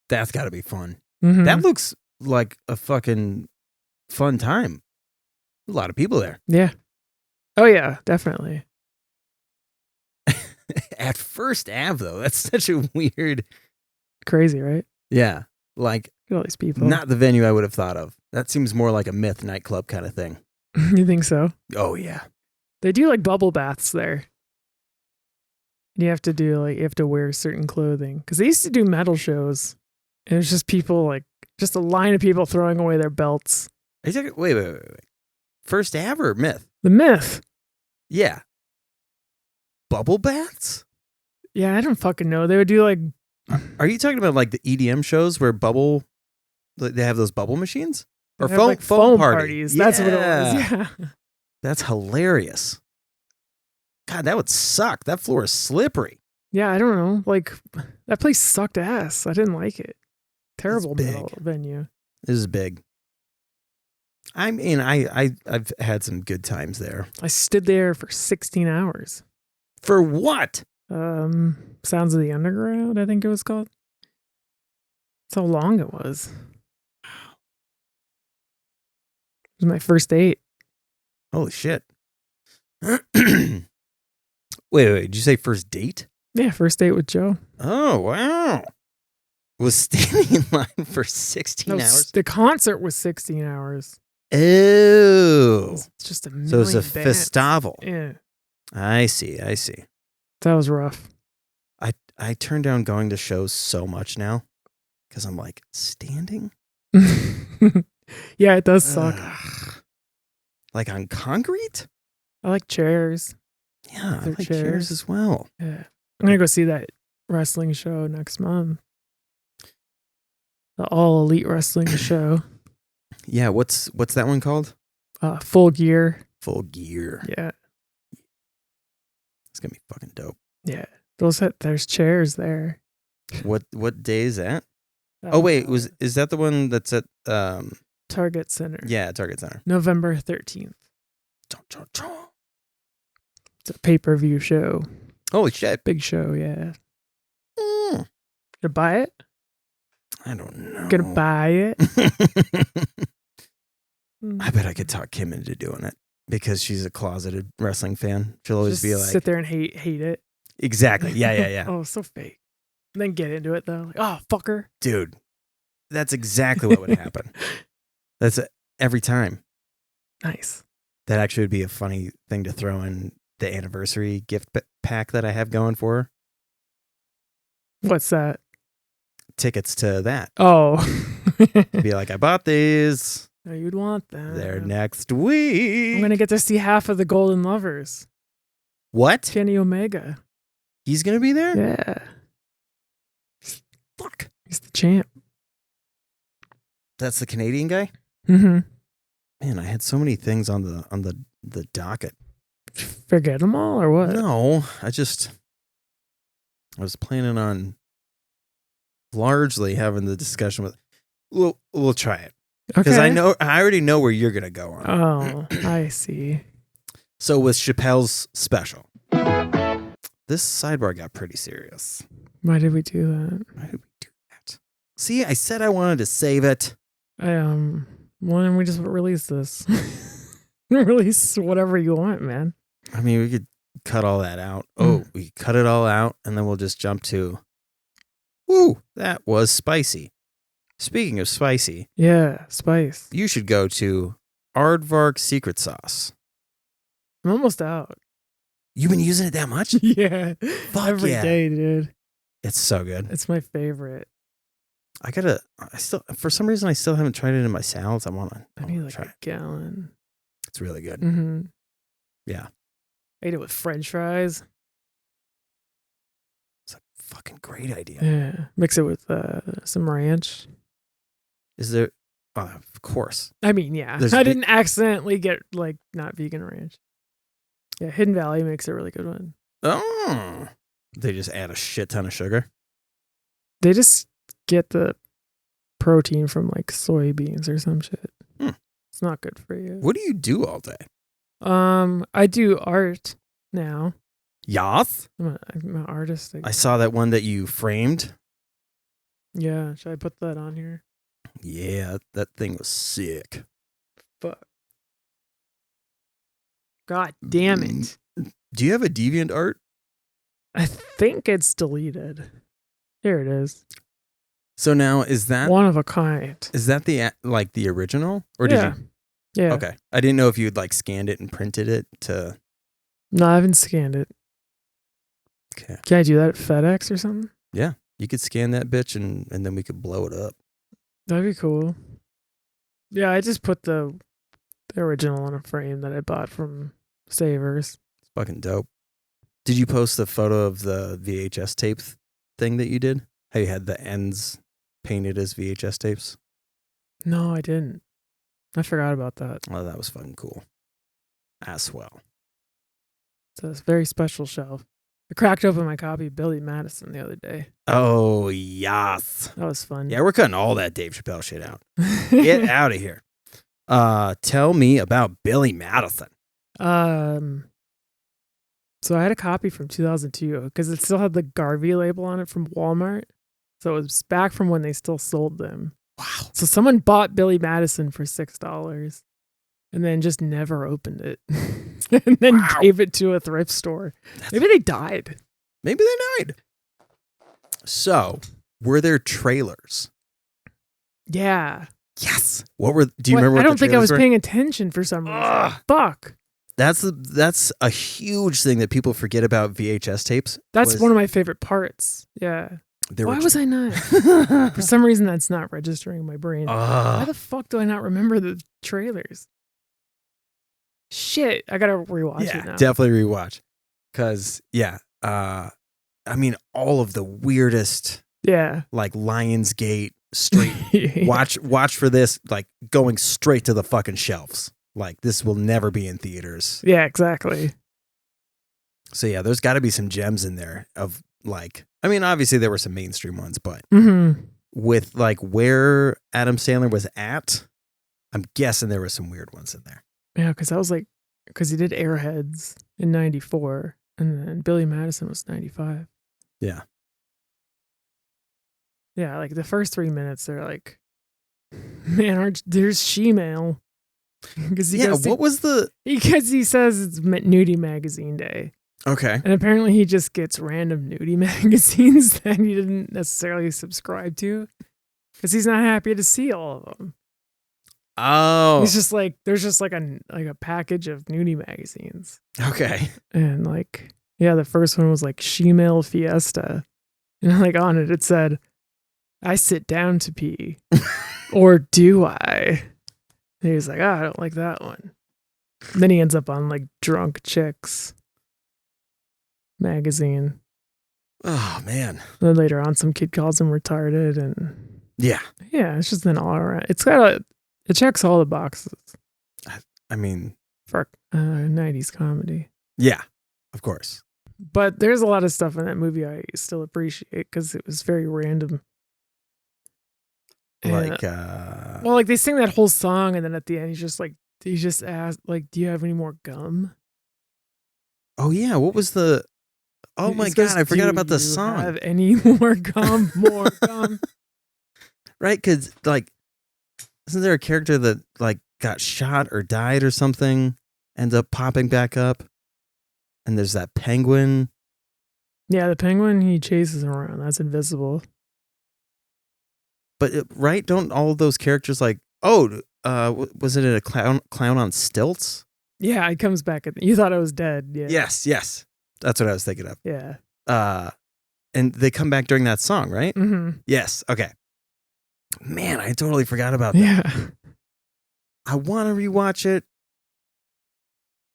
That's got to be fun. Mhm. That looks like a fucking fun time. A lot of people there. Yeah. Oh yeah, definitely. At First Ave, though, that's such a weird. Crazy, right? Yeah. Like, Look at all these people. not the venue I would have thought of. That seems more like a Myth nightclub kind of thing. You think so? Oh, yeah. They do like bubble baths there. You have to wear certain clothing because they used to do metal shows, and it's just people like just a line of people throwing away their belts. Are you talking, wait. First Ave or Myth? The Myth. Yeah. Bubble baths? Yeah, I don't fucking know. They would do like Are you talking about like the EDM shows where they have those bubble machines? Or they have, like, foam parties. That's what it was. Yeah. That's hilarious. God, that would suck. That floor is slippery. Yeah, I don't know. Like that place sucked ass. I didn't like it. Terrible big. metal venue. This is big. I mean, I've had some good times there. I stood there for 16 hours. For what? Sounds of the Underground, I think it was called. That's how long it was. It was my first date. Holy shit. wait, did you say first date? Yeah, first date with Joe. Oh, wow. Was standing in line for 16 No, hours? the concert was 16 hours. Oh. It's just a million So it's a bands. festival. Yeah, I see. that was rough. I turn down going to shows so much now because I'm like, standing? Yeah, it does suck. Ugh. Like on concrete? I like chairs. Yeah, I They're like chairs. chairs as well. Yeah. I'm going to go see that wrestling show next month. The All Elite Wrestling show. Yeah, what's that one called? Full Gear. Full Gear. Yeah. It's gonna be fucking dope. Yeah. There's chairs there. What day is that? Uh, Oh wait, is that the one that's at Target Center. yeah, Target Center. November 13th. Chon, chon, chon. It's a pay-per-view show. Holy shit. Big show, yeah. Mm, Gonna buy it? I don't know. Gonna buy it? I bet I could talk Kim into doing it because she's a closeted wrestling fan. She'll always Just be like, sit there and hate it. exactly. Yeah. Oh, so fake. And then get into it though. Like, oh, fucker. Dude, that's exactly what would happen. That's every time. Nice. That actually would be a funny thing to throw in the anniversary gift pack that I have going for her. What's that? Tickets to that. Oh. Be like, I bought these. Oh, you'd want that. They're next week. I'm gonna get to see half of the Golden Lovers. What? Kenny Omega. He's going to be there? Yeah. Fuck. He's the champ. That's the Canadian guy? Mm-hmm. Man, I had so many things on the docket. Forget them all or what? No, I was planning on largely having the discussion with. We'll try it because I already know where you're gonna go on. Oh, I see. So with Chappelle's special, this sidebar got pretty serious. Why did we do that? Why did we do that? See, I said I wanted to save it. Why don't we just release this? Release whatever you want, man. I mean, we could cut all that out. Oh, we cut it all out, and then we'll just jump to. Woo, that was spicy. Speaking of spicy, Yeah, spice. you should go to Aardvark Secret Sauce. I'm almost out. You've been using it that much? Yeah. Fuck Every yeah. day, dude. It's so good. It's my favorite. For some reason, I still haven't tried it in my salads. I I need to like try a it. gallon. It's really good. Mm-hmm. Yeah. I ate it with French fries. It's a fucking great idea. Yeah. Mix it with some ranch. Is there Of course. I mean, yeah. There's I didn't accidentally get like not vegan ranch. Yeah, Hidden Valley makes a really good one. Oh. They just add a shit ton of sugar. They just get the protein from like soybeans or some shit. It's not good for you. What do you do all day? I do art now. Yes. I'm an artist. I saw that one that you framed. Yeah, should I put that on here? Yeah, that thing was sick. Fuck. God damn it. Do you have a DeviantArt? I think it's deleted. Here it is. So now is that one of a kind? Is that the original, or did you? Yeah. Okay, I didn't know if you'd like scanned it and printed it to. No, I haven't scanned it. Okay. Can I do that at FedEx or something? Yeah, you could scan that bitch and then we could blow it up. That'd be cool. Yeah, I just put the original on a frame that I bought from Savers. It's fucking dope. Did you post the photo of the VHS tape thing that you did? How you had the ends painted as VHS tapes? No, I didn't. I forgot about that. Oh, that was fucking cool. As well. It's a very special shelf. I cracked open my copy of Billy Madison the other day. Oh, yes. That was fun. Yeah, we're cutting all that Dave Chappelle shit out. Get out of here. Tell me about Billy Madison. So I had a copy from 2002 because it still had the Garvey label on it from Walmart. So it was back from when they still sold them. Wow. So someone bought Billy Madison for $6 and then just never opened it and then gave it to a thrift store. Maybe they died. Maybe they died. So, were there trailers? Yeah. Yes. Do you remember what I don't think I was were? paying attention for some reason. Fuck. That's a huge thing that people forget about VHS tapes. That's one of my favorite parts. Yeah. Why was I not? For some reason, that's not registering in my brain. Why the fuck do I not remember the trailers? Shit, I gotta rewatch it now. Definitely rewatch. Cause I mean, all of the weirdest, like Lionsgate straight. Watch for this, like going straight to the fucking shelves. Like this will never be in theaters. Yeah, exactly. So yeah, there's got to be some gems in there of like. I mean, obviously there were some mainstream ones, but with like where Adam Sandler was at, I'm guessing there were some weird ones in there. Yeah, because he did Airheads in '94, and then Billy Madison was '95. Yeah. Yeah, like the first 3 minutes, they're like, man, there's she-mail. What was the? Because he says it's Nudie Magazine Day. Okay. And apparently he just gets random nudie magazines that he didn't necessarily subscribe to because he's not happy to see all of them. Oh. He's just like, there's just like a package of nudie magazines. Okay. And like, yeah, the first one was like She-Mail Fiesta. And like on it said, I sit down to pee. Or do I? And he was like, I don't like that one. And then he ends up on like Drunk Chicks magazine. Oh man. And then later on some kid calls him retarded and yeah, it's just an all around. It checks all the boxes. I mean, for 90s comedy. Yeah, of course. But there's a lot of stuff in that movie I still appreciate because it was very random. Like well, like they sing that whole song and then at the end he just asked like, do you have any more gum? Oh yeah, what was the? Oh my god, I forgot about the song. Have any more gum? More gum? Right, because like, isn't there a character that like got shot or died or something, ends up popping back up, and there's that penguin. Yeah, the penguin he chases him around. That's invisible. But right, don't all of those characters like? Oh, was it a clown on stilts? Yeah, it comes back. You thought I was dead. Yeah. Yes. That's what I was thinking of. Yeah. And they come back during that song, right? Mm-hmm. Yes. Okay. Man, I totally forgot about that. Yeah. I want to rewatch it,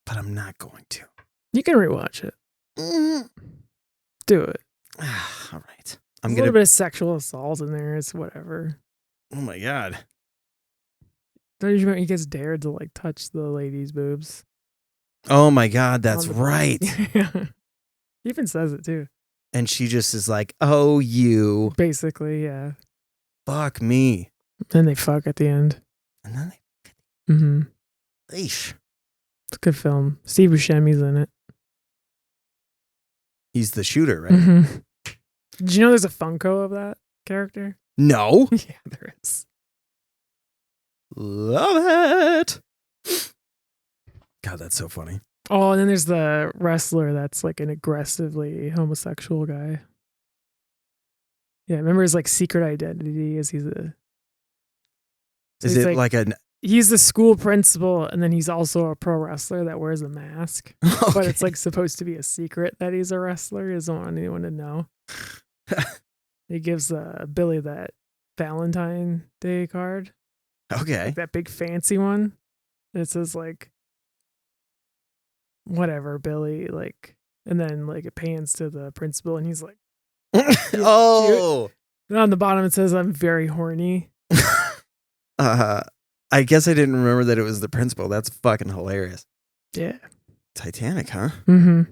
but I'm not going to. You can rewatch it. Do it. All right. A little bit of sexual assault in there. It's whatever. Oh my god. Don't you remember he gets dared to like touch the lady's boobs? Oh my God, that's On the right. He even says it too. And she just is like, oh, you. Basically, yeah. Fuck me. And they fuck at the end. And then Mm-hmm. Eesh. It's a good film. Steve Buscemi's in it. He's the shooter, right? Mm-hmm. Did you know there's a Funko of that character? No. Yeah, there is. Love it. God, that's so funny. Oh, and then there's the wrestler that's like an aggressively homosexual guy. Yeah, remember his like secret identity is he's a. Is it like a? He's the school principal, and then he's also a pro wrestler that wears a mask. Okay. But it's like supposed to be a secret that he's a wrestler. He doesn't want anyone to know. He gives Billy that Valentine Day card. Okay. Like that big fancy one. It says like whatever, Billy, like, and then like it pans to the principal and he's like Oh. And on the bottom it says I'm very horny. I guess I didn't remember that it was the principal. That's fucking hilarious. Yeah. Titanic, huh? Mm-hmm.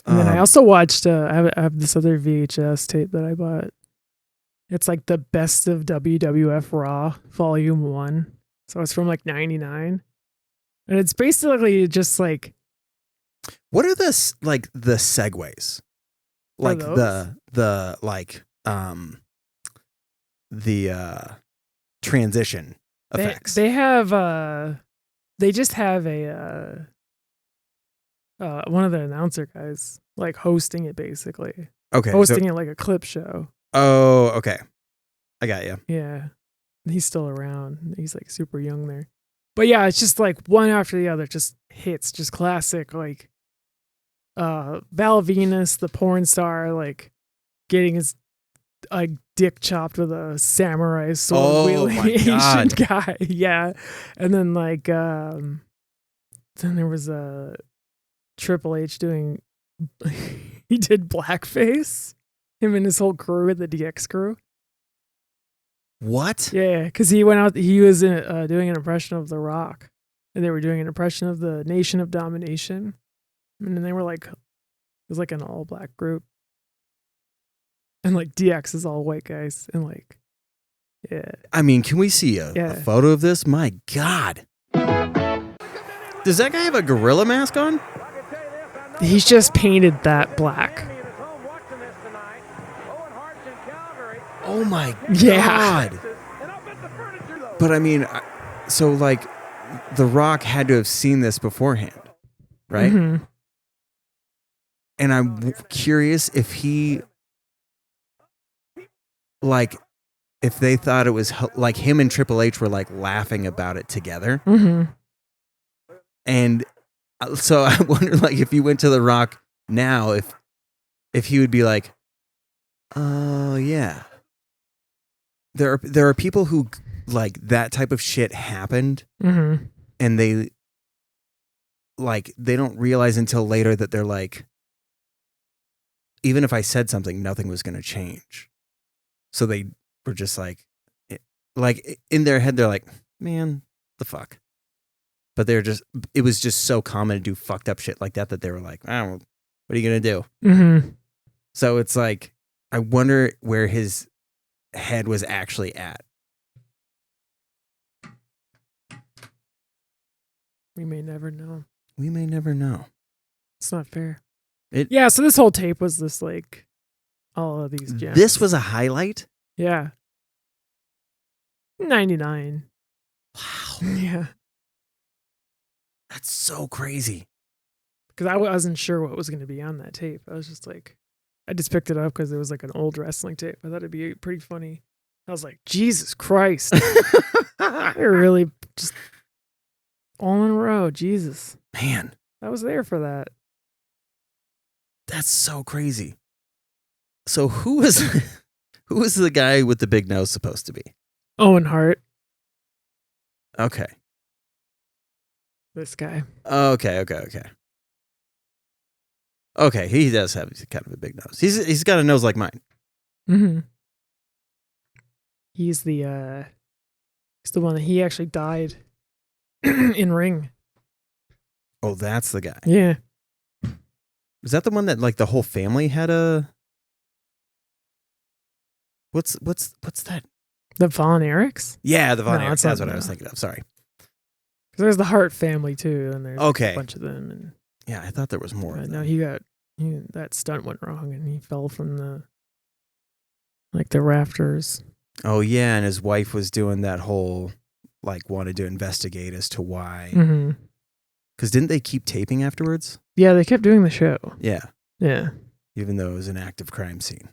And then I also watched I have this other VHS tape that I bought. It's like the best of WWF Raw Volume 1. So it's from like 99. And it's basically just like, what are the segues? Like the transition effects. They have they just have a one of the announcer guys like hosting it basically. Okay. Hosting it like a clip show. Oh, okay. I got you. Yeah. He's still around. He's like super young there. But yeah, it's just like one after the other, just hits, just classic, like Val Venus, the porn star, like getting his like dick chopped with a samurai sword wielding Asian guy. Yeah. And then like then there was a Triple H doing he did blackface. Him and his whole crew, the DX crew. What? Yeah, because he went out. He was doing an impression of The Rock, and they were doing an impression of the Nation of Domination, and then they were like, it was like an all black group, and like DX is all white guys, and like, yeah. I mean, can we see a photo of this? My God. Does that guy have a gorilla mask on? He's just painted that black. Oh my God. Yeah. But I mean, so like The Rock had to have seen this beforehand, right? Mm-hmm. And I'm curious if he, like, if they thought it was like him and Triple H were like laughing about it together. Mm-hmm. And so I wonder, like, if you went to The Rock now, if he would be like, oh yeah. There are people who like that type of shit happened, Mm-hmm. and they don't realize until later that they're like, even if I said something, nothing was going to change. So they were just like in their head, they're like, man, the fuck. But it was just so common to do fucked up shit like that they were like, oh, what are you going to do? Mm-hmm. So it's like, I wonder where his head was actually at. We may never know. We may never know. It's not fair. Yeah, so this whole tape was this like all of these gems. This was a highlight? Yeah. 99. Wow. Yeah. That's so crazy. Because I wasn't sure what was going to be on that tape. I was just like, I just picked it up because it was like an old wrestling tape. I thought it'd be pretty funny. I was like, Jesus Christ. They're really just all in a row. Jesus. Man. I was there for that. That's so crazy. So who was the guy with the big nose supposed to be? Owen Hart. Okay. This guy. Okay. Okay, he does have kind of a big nose. He's got a nose like mine. Mm-hmm. He's the one that he actually died in Ring. Oh, that's the guy. Yeah. Is that the one that like the whole family had a? What's that? The Von Erichs? Yeah, the Von No, Erichs. that's That's not- what I was no. thinking of. Sorry. Because there's the Hart family too, and there's Okay. a bunch of them. And Yeah, I thought there was more. Of no, them. that stunt went wrong, and he fell from the rafters. Oh yeah, and his wife was doing that whole like wanted to investigate as to why. Mm-hmm. Because didn't they keep taping afterwards? Yeah, they kept doing the show. Yeah, Yeah. even though it was an active crime scene.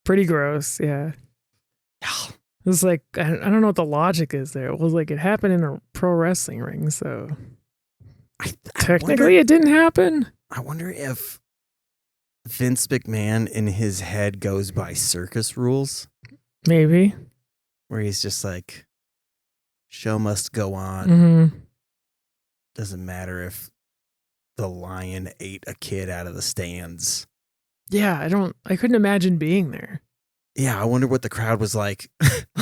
Pretty gross, yeah. It was like, I don't know what the logic is there. It was like, it happened in a pro wrestling ring, so I technically it didn't happen. I wonder if Vince McMahon in his head goes by circus rules, Maybe. where he's just like, show must go on. Mm-hmm. Doesn't matter if the lion ate a kid out of the stands. Yeah, I couldn't imagine being there. Yeah, I wonder what the crowd was like.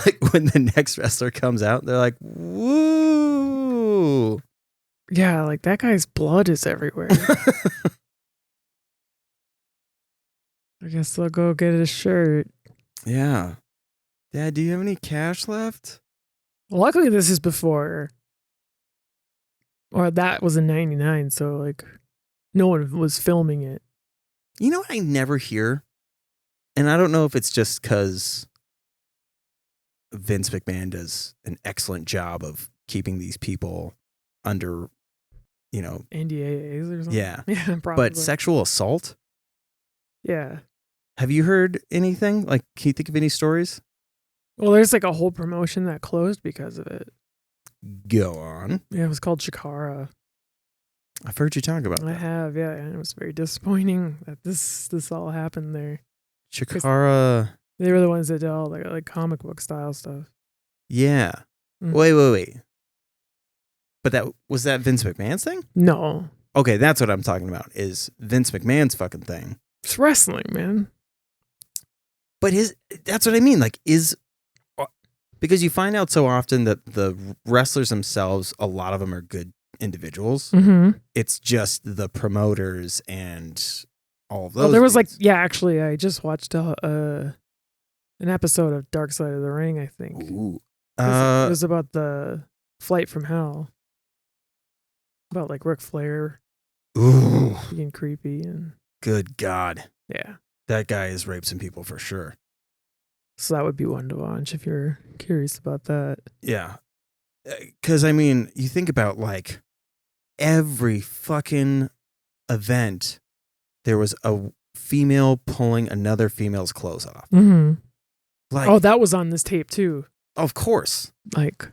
Like when the next wrestler comes out, they're like, woo. Yeah, like that guy's blood is everywhere. I guess I'll go get a shirt. Yeah. Dad, do you have any cash left? Luckily, this is before, or that was in '99, so like no one was filming it. You know what I never hear? And I don't know if it's just because Vince McMahon does an excellent job of keeping these people under, NDAAs or something. yeah. Yeah, probably. But sexual assault? Yeah. Have you heard anything? Like, can you think of any stories? Well, there's like a whole promotion that closed because of it. Go on. Yeah, it was called Chikara. I've heard you talk about I that. have, yeah, and it was very disappointing that this all happened there. Chikara. They were the ones that did all like comic book style stuff. Yeah. Mhm. Wait. But was that Vince McMahon's thing? No, Okay, that's what I'm talking about, is Vince McMahon's fucking thing. it's wrestling, man. But that's what I mean. Like, because you find out so often that the wrestlers themselves, a lot of them are good individuals. Mm-hmm. It's just the promoters and all of those. Well, there was dudes. actually, I just watched an episode of Dark Side of the Ring, I think. Ooh. 'Cause it was about the flight from hell. About like Ric Flair Ooh. being creepy and Good God. yeah. That guy has raped some people for sure. So that would be one to watch if you're curious about that. Yeah. Because, I mean, you think about like every fucking event, there was a female pulling another female's clothes off. Mm-hmm. Like, Oh, that was on this tape too. of course. Like,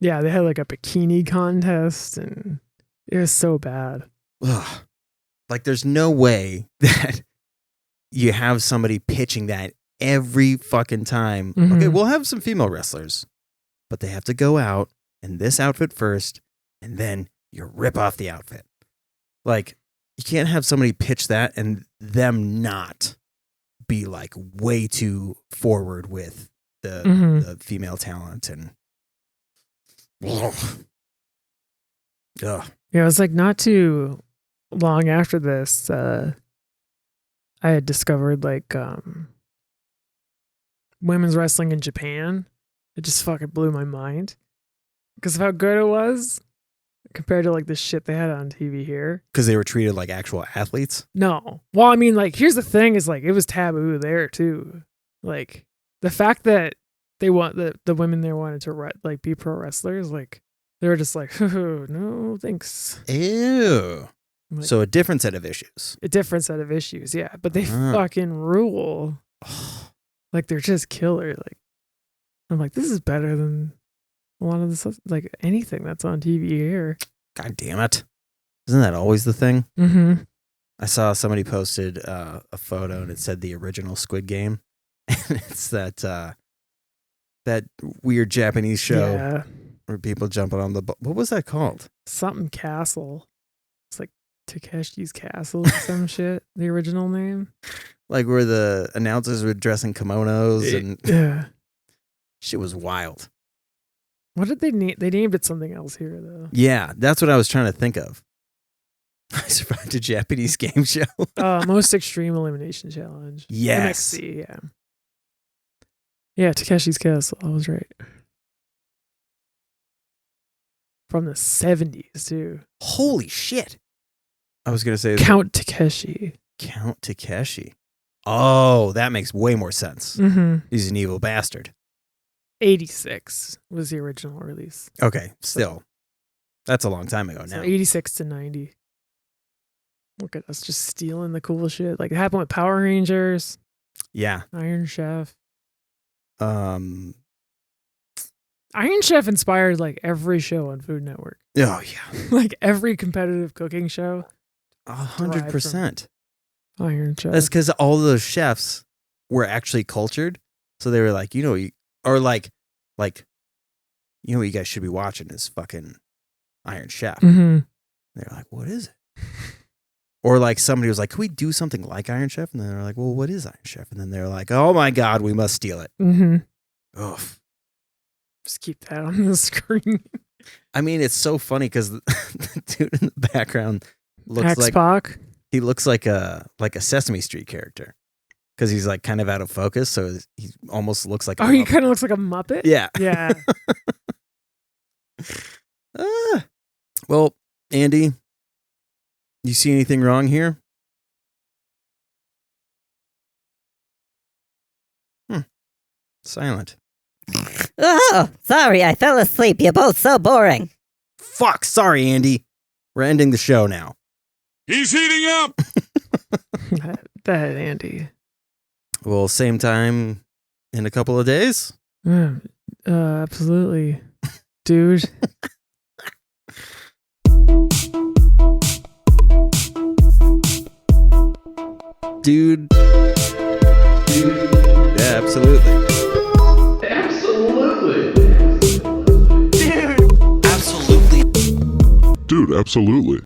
yeah, they had like a bikini contest and it was so bad. Ugh. Like, there's no way that you have somebody pitching that every fucking time. Mhm. Okay, we'll have some female wrestlers, but they have to go out in this outfit first, and then you rip off the outfit. Like, you can't have somebody pitch that and them not be like way too forward with the female talent and ugh. Yeah, it was like not too long after this, I had discovered like women's wrestling in Japan. It just fucking blew my mind because of how good it was compared to like the shit they had on TV here. Because they were treated like actual athletes. No, well, I mean, like here's the thing: is like it was taboo there too. Like the fact that they want the women there wanted to like be pro wrestlers, like they were just like, no, thanks. Ew. Like, So a different set of issues. a different set of issues, yeah. But they Ah. fucking rule. Like they're just killer. Like I'm like, this is better than a lot of this, like anything that's on TV here. God damn it. Isn't that always the thing? Mm-hmm. I saw somebody posted a photo and it said the original Squid Game. And it's that weird Japanese show Yeah. where people jumping on the what was that called? Something Castle. It's like Takeshi's Castle or some shit. The original name. Like where the announcers were dressing kimonos and Yeah. shit was wild. What did they name? They named it something else here, though. Yeah, that's what I was trying to think of. I survived a Japanese game show. Most Extreme Elimination Challenge. Yes. MXC, yeah. Yeah, Takeshi's Castle. I was right. From the 70s, too. Holy shit. I was going to say Count Takeshi. Count Takeshi. Oh, that makes way more sense. Mm-hmm. He's an evil bastard. 86 was the original release. Okay, still. That's a long time ago now. So 86 to 90. Look at us just stealing the cool shit. Like it happened with Power Rangers. Yeah. Iron Chef. Iron Chef inspired like every show on Food Network. Oh, yeah. Like every competitive cooking show. 100%. Iron Chef. That's because all those chefs were actually cultured. So they were like, you know, you know what you guys should be watching is fucking Iron Chef. Mm-hmm. They're like, what is it? Or like somebody was like, can we do something like Iron Chef? And then they're like, well, what is Iron Chef? And then they're like, oh my God, we must steal it. Mm-hmm. Oh, just keep that on the screen. I mean, it's so funny because the dude in the background looks X-Pac. He looks like a Sesame Street character because he's like kind of out of focus. So he almost looks like. He kind of looks like a Muppet. Yeah. Yeah. Well, Andy, you see anything wrong here? Silent. Oh, sorry, I fell asleep. You're both so boring. Fuck, sorry, Andy. We're ending the show now. He's heating up! that Andy. Well, same time in a couple of days? Absolutely. Dude. Dude. Yeah, absolutely. Dude, absolutely.